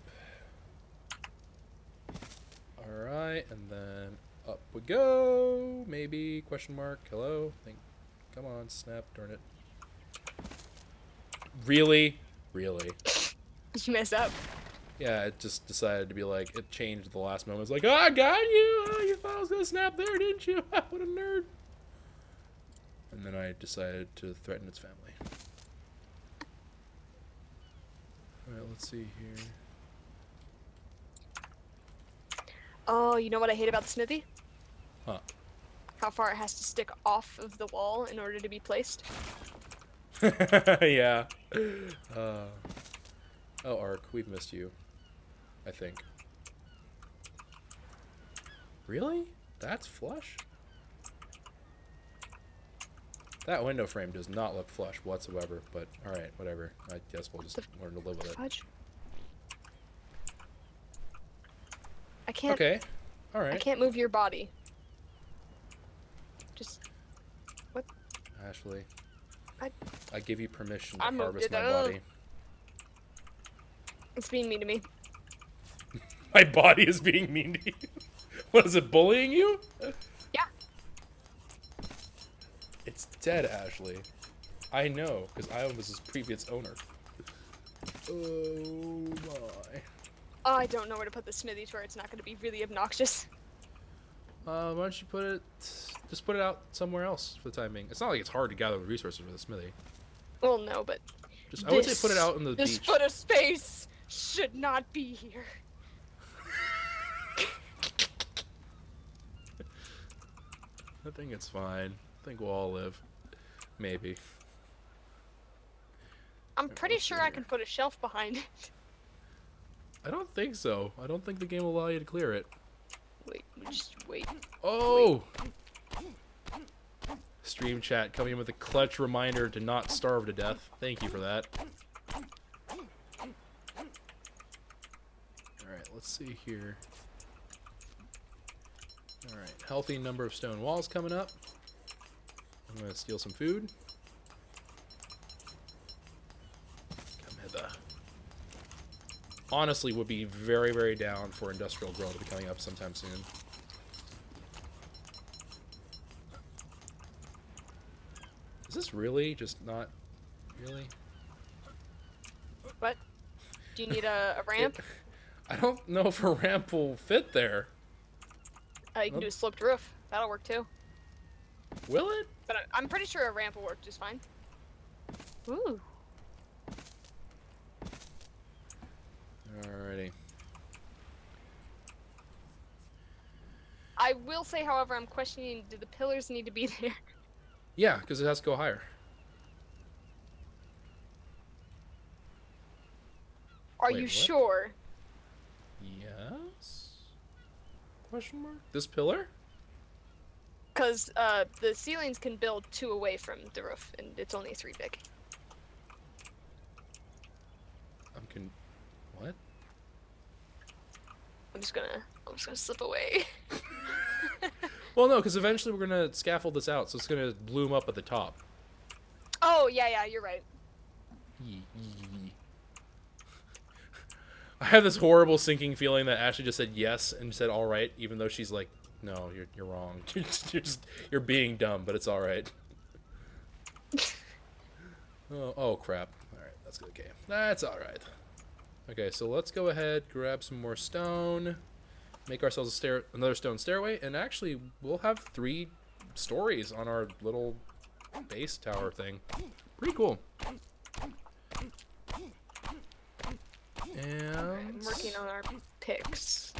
All right, and then up we go. Maybe question mark. Hello. Think. Come on, snap. Darn it. Really? Really? Did you mess up? Yeah, it just decided to be like, it changed at the last moment. It's like, oh, I got you. Oh, you thought I was going to snap there, didn't you? What a nerd. And then I decided to threaten its family. Alright, let's see here. Oh, you know what I hate about the smithy? Huh. How far it has to stick off of the wall in order to be placed. Yeah. Oh, ARK, we've missed you. I think. Really? That's flush? That window frame does not look flush whatsoever, but alright, whatever. I guess we'll just learn to live with it. Fudge. I can't. Okay. Alright. I can't move your body. Just. What? Ashley. I give you permission to I moved harvest it my up. body. It's being mean to me. My body is being mean to you? What is it, bullying you? Yeah. It's dead, Ashley. I know, because I was his previous owner. Oh my. Oh, I don't know where to put the smithy to where it's not going to be really obnoxious. Why don't you put it... Just put it out somewhere else for the time being. It's not like it's hard to gather the resources for the smithy. Well, no, but Just, I would say put it out in the this beach. foot of space should not be here. I think it's fine. I think we'll all live. Maybe. I'm pretty let's see sure I here. can put a shelf behind it. I don't think so. I don't think the game will allow you to clear it. Wait, just wait. Oh! Stream chat coming in with a clutch reminder to not starve to death. Thank you for that. Alright, let's see here. Alright, healthy number of stone walls coming up. I'm going to steal some food. Come hither. Honestly, would be very, very down for industrial grow to be coming up sometime soon. Is this really just not... Really? What? Do you need a ramp? I don't know if a ramp will fit there. You can do a sloped roof. That'll work too. Will it? But I'm pretty sure a ramp will work just fine. Ooh. Alrighty. I will say, however, I'm questioning, do the pillars need to be there? Yeah, because it has to go higher. Are Wait, you what? sure? Yes? Question mark? This pillar? Because the ceilings can build 2 away from the roof, and it's only 3 big. What? I'm just gonna slip away. Well, no, because eventually we're gonna scaffold this out, so it's gonna bloom up at the top. Oh, yeah, you're right. I have this horrible sinking feeling that Ashley just said yes and said all right, even though she's like, no, you're wrong. You're being dumb, but it's all right. Oh crap! All right, that's okay. That's all right. Okay, so let's go ahead, grab some more stone, make ourselves another stone stairway, and actually we'll have 3 stories on our little base tower thing. Pretty cool. And I'm working on our picks,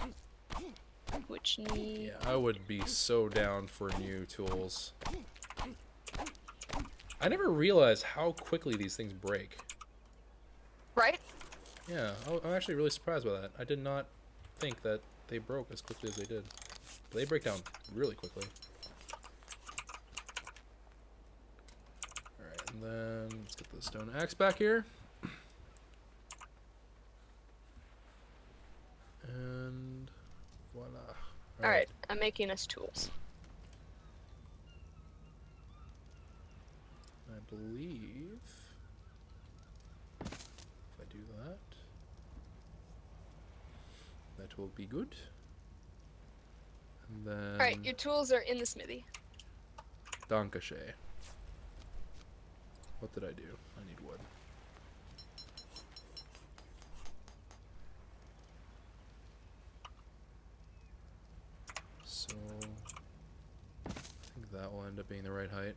which need... yeah, I would be so down for new tools. I never realized how quickly these things break. Right? Yeah, I'm actually really surprised by that. I did not think that they broke as quickly as they did. They break down really quickly. Alright, And then let's get the stone axe back here. And voila. Alright, I'm making us tools. I believe if I do that, that will be good. And then Alright, your tools are in the smithy. Dankashe. What did I do? I need wood. So I think that will end up being the right height.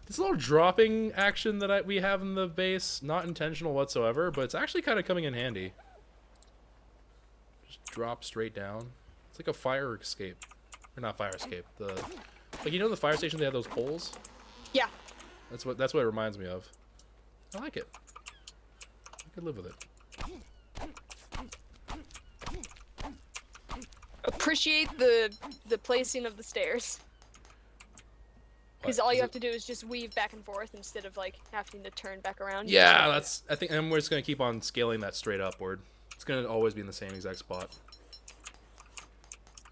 This little dropping action that we have in the base, not intentional whatsoever, but it's actually kind of coming in handy. Just drop straight down. It's like a fire escape. Or not fire escape. Like, you know in the fire station they have those poles? Yeah. That's what it reminds me of. I like it. I could live with it. Appreciate the placing of the stairs. Because all you have to do is just weave back and forth instead of like having to turn back around. Yeah, I think, and we're just gonna keep on scaling that straight upward. It's gonna always be in the same exact spot.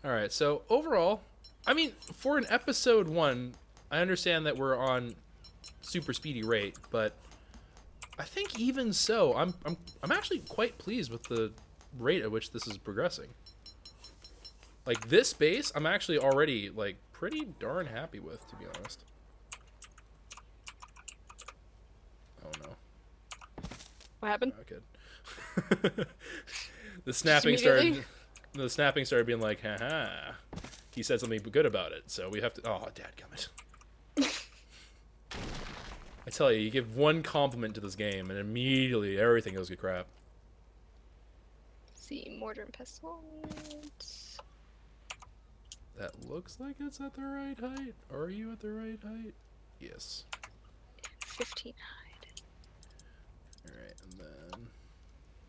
All right, so overall, I mean, for an episode 1, I understand that we're on super speedy rate, but I think even so, I'm actually quite pleased with the rate at which this is progressing. Like, this base, I'm actually already like pretty darn happy with, to be honest. Oh no. What happened? Oh, good. The snapping started being like, haha. He said something good about it, so we have to. Oh, dadgummit. I tell you give one compliment to this game, and immediately everything goes to crap. Let's see, mortar and pestle. That looks like it's at the right height. Are you at the right height? Yes. 15 hide. Alright, and then...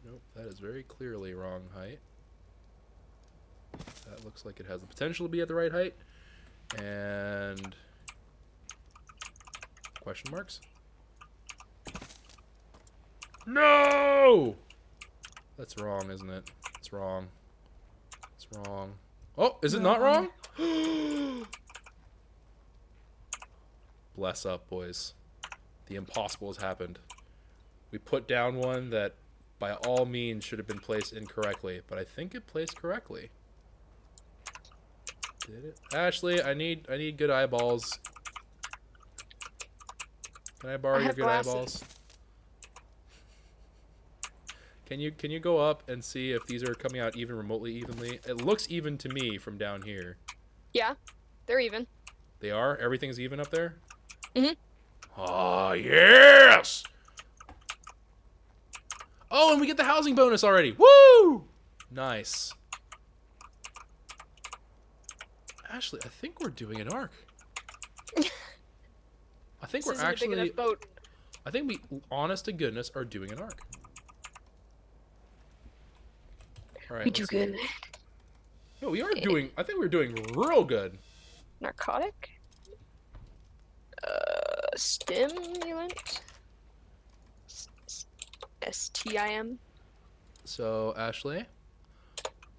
Nope, that is very clearly wrong height. That looks like it has the potential to be at the right height. And... Question marks? No! That's wrong, isn't it? It's wrong. It's wrong. Oh, is it not wrong? Bless up, boys. The impossible has happened. We put down one that, by all means, should have been placed incorrectly, but I think it placed correctly. Did it? Ashley, I need good eyeballs. Can I borrow your good eyeballs? Can you go up and see if these are coming out even remotely evenly? It looks even to me from down here. Yeah, they're even. They are? Everything's even up there? Mm-hmm. Oh, yes! Oh, and we get the housing bonus already. Woo! Nice. Ashley, I think we're doing an ARK. I think we're actually... a big enough boat. I think we, honest to goodness, are doing an ARK. All right, we do good. No, we are doing... I think we're doing real good. Narcotic? Stimulant? STIM? So, Ashley?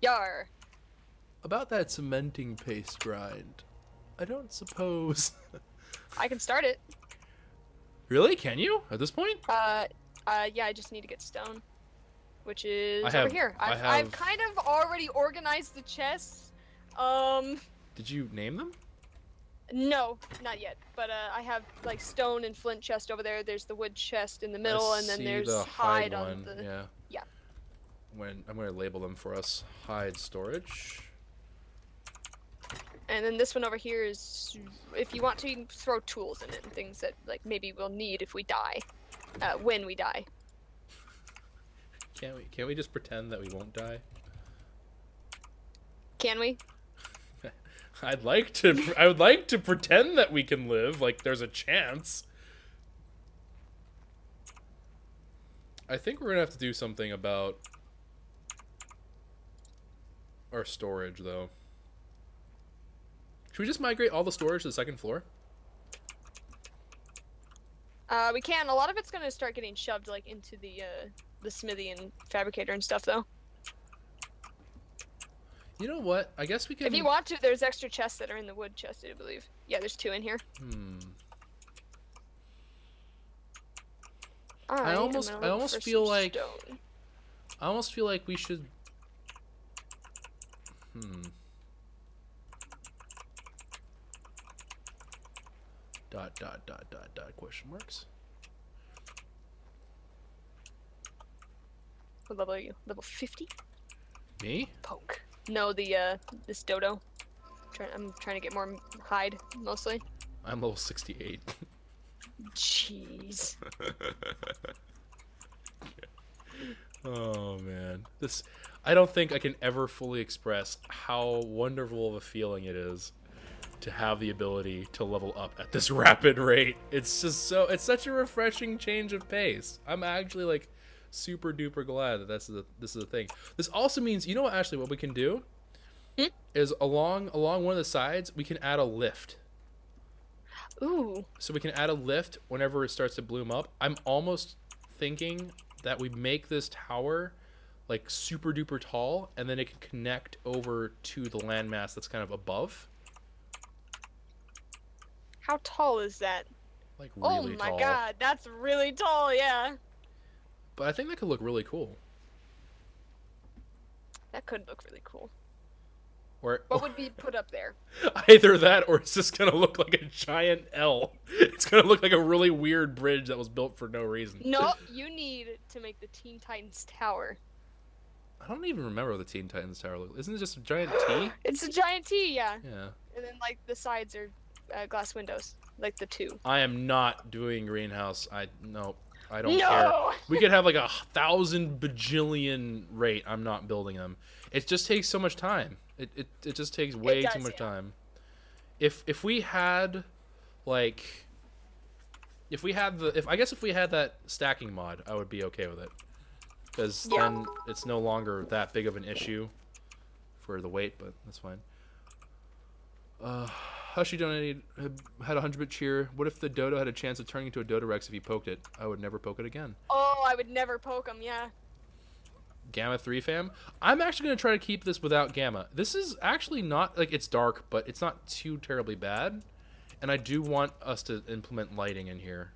Yar. About that cementing paste grind, I don't suppose... I can start it. Really? Can you? At this point? Yeah, I just need to get stone. Which is over here. I've kind of already organized the chests. Did you name them? No, not yet. But I have like stone and flint chest over there. There's the wood chest in the middle, and then there's the hide on the. Yeah. Yeah. I'm gonna label them for us. Hide storage. And then this one over here is, if you want to, you can throw tools in it and things that like maybe we'll need if we die, when we die. Can't we just pretend that we won't die? Can we? I would like to pretend that we can live, like there's a chance. I think we're gonna have to do something about our storage, though. Should we just migrate all the storage to the second floor? We can. A lot of it's gonna start getting shoved like into the smithy and fabricator and stuff though. You know what? I guess we can. If you want to, there's extra chests that are in the wood chest, I believe. Yeah, there's 2 in here. I almost feel like stone. I almost feel like we should. Dot question marks. What level are you? Level 50? Me? Poke. No, this dodo. I'm trying to get more hide, mostly. I'm level 68. Jeez. Oh man, I don't think I can ever fully express how wonderful of a feeling it is to have the ability to level up at this rapid rate. It's it's such a refreshing change of pace. I'm actually like super duper glad that this is a thing. This also means, you know what, Ashley, what we can do is along one of the sides we can add a lift. Ooh. So we can add a lift whenever it starts to bloom up. I'm almost thinking that we make this tower like super duper tall, and then it can connect over to the landmass that's kind of above. How tall is that? Like really tall. Oh my god, that's really tall, yeah. But I think that could look really cool. That could look really cool. Or what would be put up there? Either that, or it's just gonna look like a giant L. It's gonna look like a really weird bridge that was built for no reason. No, you need to make the Teen Titans Tower. I don't even remember what the Teen Titans Tower looks like. Isn't it just a giant T? It's a giant T, yeah. Yeah. And then like the sides are glass windows, like the 2. I am not doing greenhouse. No, I don't No! care. We could have like 1,000 bajillion rate. I'm not building them. It just takes so much time. It just takes way too much time. If we had like if we had that stacking mod, I would be okay with it. Because then it's no longer that big of an issue for the weight, but that's fine. Hushy donated had 100-bit cheer. What if the dodo had a chance of turning into a Dodorex if he poked it? I would never poke it again. Oh, I would never poke him, yeah. Gamma 3 fam. I'm actually going to try to keep this without Gamma. This is actually not, like, it's dark, but it's not too terribly bad. And I do want us to implement lighting in here,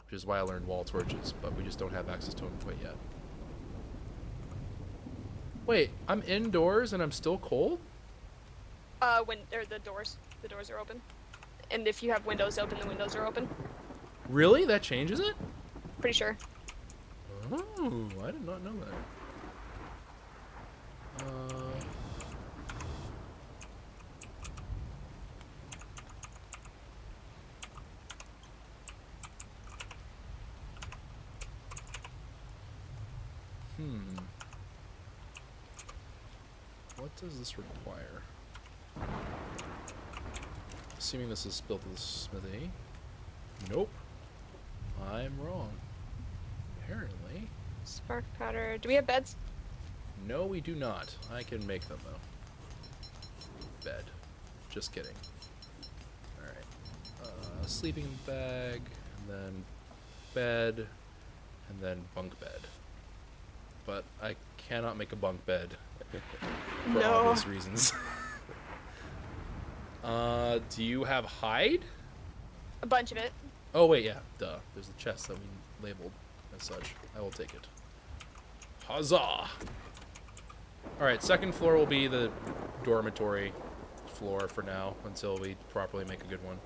which is why I learned wall torches, but we just don't have access to them quite yet. Wait, I'm indoors and I'm still cold? The doors are open. And if you have windows open, the windows are open. Really? That changes it? Pretty sure. Oh, I did not know that. What does this require? Assuming this is built to the smithy. Nope. I'm wrong. Apparently. Spark powder. Do we have beds? No, we do not. I can make them, though. Bed. Just kidding. Alright. Sleeping bag, and then bed, and then bunk bed. But I cannot make a bunk bed. For obvious reasons. Do you have hide? A bunch of it. Oh, wait, yeah. Duh. There's a chest that we labeled as such. I will take it. Huzzah! Alright, second floor will be the dormitory floor for now, until we properly make a good one.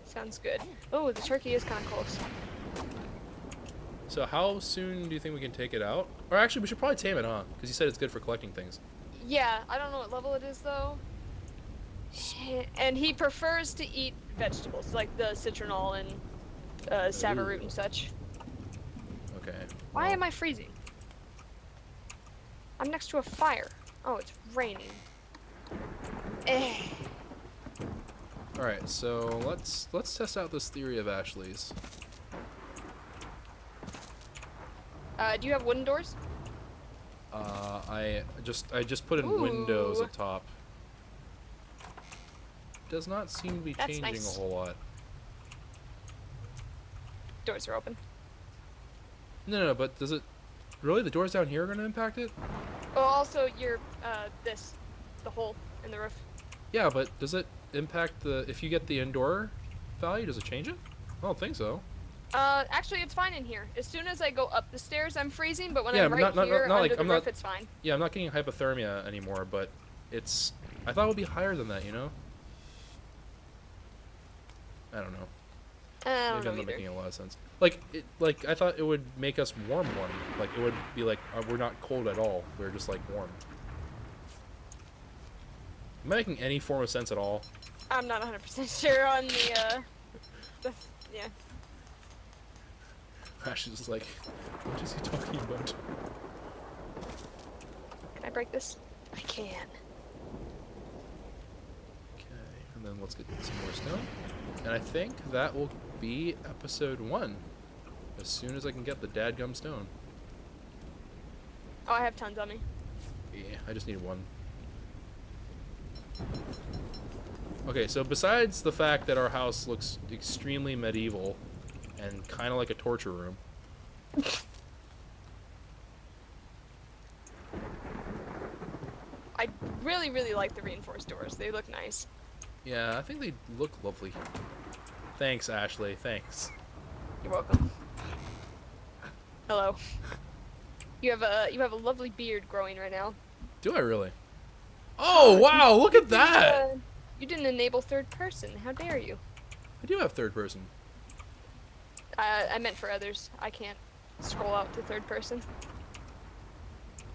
Sounds good. Oh, the turkey is kind of close. So how soon do you think we can take it out? Or actually, we should probably tame it, huh? Because you said it's good for collecting things. Yeah, I don't know what level it is, though. Shit. And he prefers to eat vegetables, like the citronal and savaroot and such. Okay. Why am I freezing? I'm next to a fire. Oh, it's raining. Eh. Alright, so let's test out this theory of Ashley's. Do you have wooden doors? I just put in windows up top. Does not seem to be changing a whole lot. Doors are open. No, but does it... Really? The doors down here are going to impact it? Oh, also your the hole in the roof. Yeah, but does it impact the... If you get the indoor value, does it change it? I don't think so. Actually, it's fine in here. As soon as I go up the stairs, I'm freezing, but when Yeah, I'm right here under the roof, it's fine. Yeah, I'm not getting hypothermia anymore, but it's... I thought it would be higher than that, you know? I don't know. I don't Maybe know I'm not either. making a lot of sense. Like I thought it would make us warm. Like it would be like we're not cold at all. We're just like warm. Am I making any form of sense at all? I'm not 100% sure on yeah. Ash is just like, what is he talking about? Can I break this? I can. Okay, and then let's get some more stone. And I think that will be episode 1. As soon as I can get the dadgum stone. Oh, I have tons on me. Yeah, I just need 1. Okay, so besides the fact that our house looks extremely medieval and kind of like a torture room. I really, really like the reinforced doors. They look nice. Yeah, I think they look lovely. Thanks, Ashley. Thanks. You're welcome. Hello. You have a lovely beard growing right now. Do I really? Oh, wow, look at that! You didn't enable third person. How dare you? I do have third person. I meant for others. I can't scroll out to third person.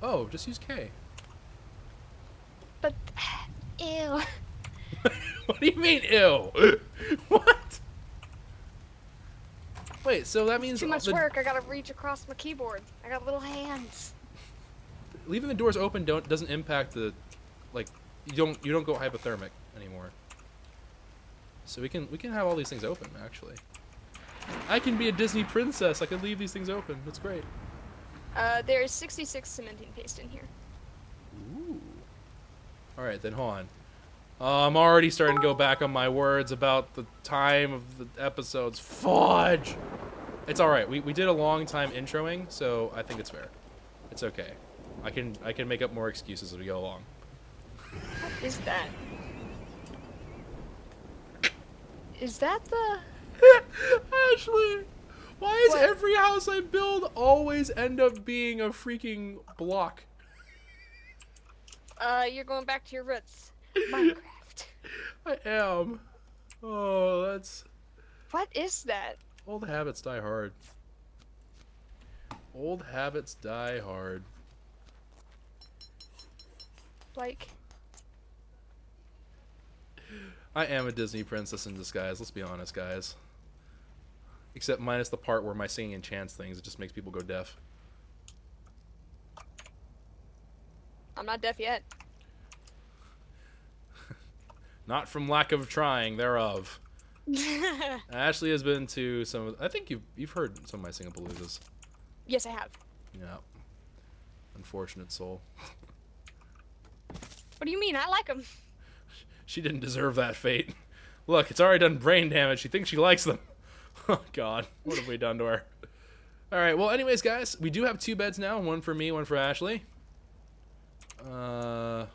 Oh, just use K. But, ew. What do you mean, ew? What? Wait, so that means Too much work. I gotta reach across my keyboard. I got little hands. leaving the doors open doesn't impact the, like, you don't go hypothermic anymore. So we can have all these things open actually. I can be a Disney princess. I can leave these things open. That's great. There is 66 cementing paste in here. Ooh. All right, then hold on. I'm already starting to go back on my words about the time of the episodes. Fudge! It's all right. We did a long time introing, so I think it's fair. It's okay. I can make up more excuses as we go along. What is that? Is that the... Ashley, why does What? every house I build always end up being a freaking block? You're going back to your roots. Minecraft. I am. Oh, that's... What is that? Old habits die hard. Old habits die hard. Like... I am a Disney princess in disguise, let's be honest, guys. Except minus the part where my singing enchants things, it just makes people go deaf. I'm not deaf yet. Not from lack of trying, thereof. Ashley has been to some of... I think you've heard some of my Singapaloozas. Yes, I have. Yeah. Unfortunate soul. What do you mean? I like them. She didn't deserve that fate. Look, it's already done brain damage. She thinks she likes them. Oh, God. What have we done to her? All right. Well, anyways, guys, we do have 2 beds now. One for me, one for Ashley. I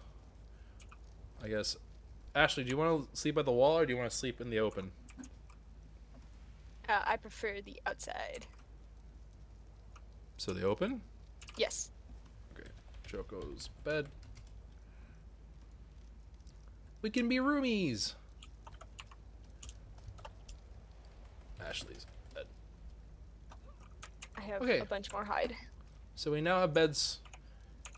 guess... Ashley, do you want to sleep by the wall or do you want to sleep in the open? I prefer the outside. So the open? Yes. Okay. Choco's bed. We can be roomies. Ashley's bed. I have Okay. a bunch more hide. So we now have beds.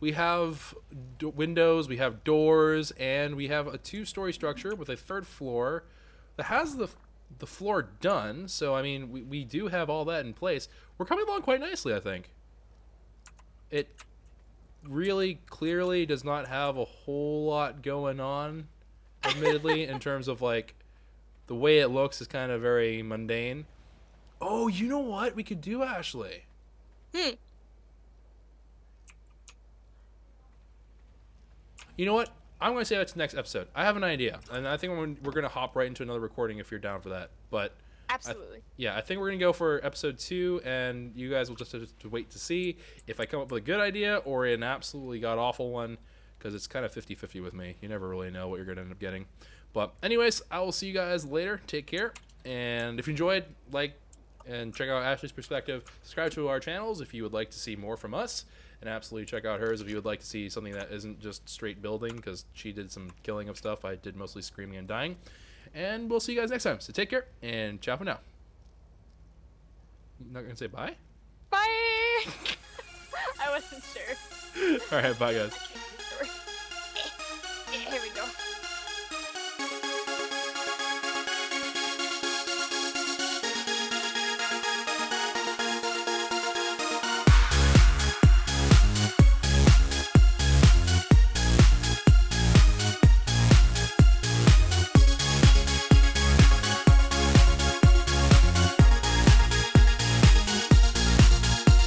We have windows, we have doors, and we have a 2-story structure with a 3rd floor that has the floor done. So, I mean, we do have all that in place. We're coming along quite nicely, I think. It really clearly does not have a whole lot going on, admittedly, in terms of, like, the way it looks is kind of very mundane. Oh, you know what we could do, Ashley? You know what? I'm going to say that's next episode. I have an idea, and I think we're going to hop right into another recording if you're down for that. But Absolutely. Yeah, I think we're gonna go for episode 2, and you guys will just have to wait to see if I come up with a good idea or an absolutely god awful one, because it's kind of 50-50 with me. You never really know what you're gonna end up getting. But anyways, I will see you guys later. Take care, and if you enjoyed, like and check out Ashley's perspective. Subscribe to our channels if you would like to see more from us, and absolutely check out hers if you would like to see something that isn't just straight building, because she did some killing of stuff. I did mostly screaming and dying. And we'll see you guys next time. So take care, and ciao for now. Not gonna say bye? Bye. I wasn't sure. All right, bye guys.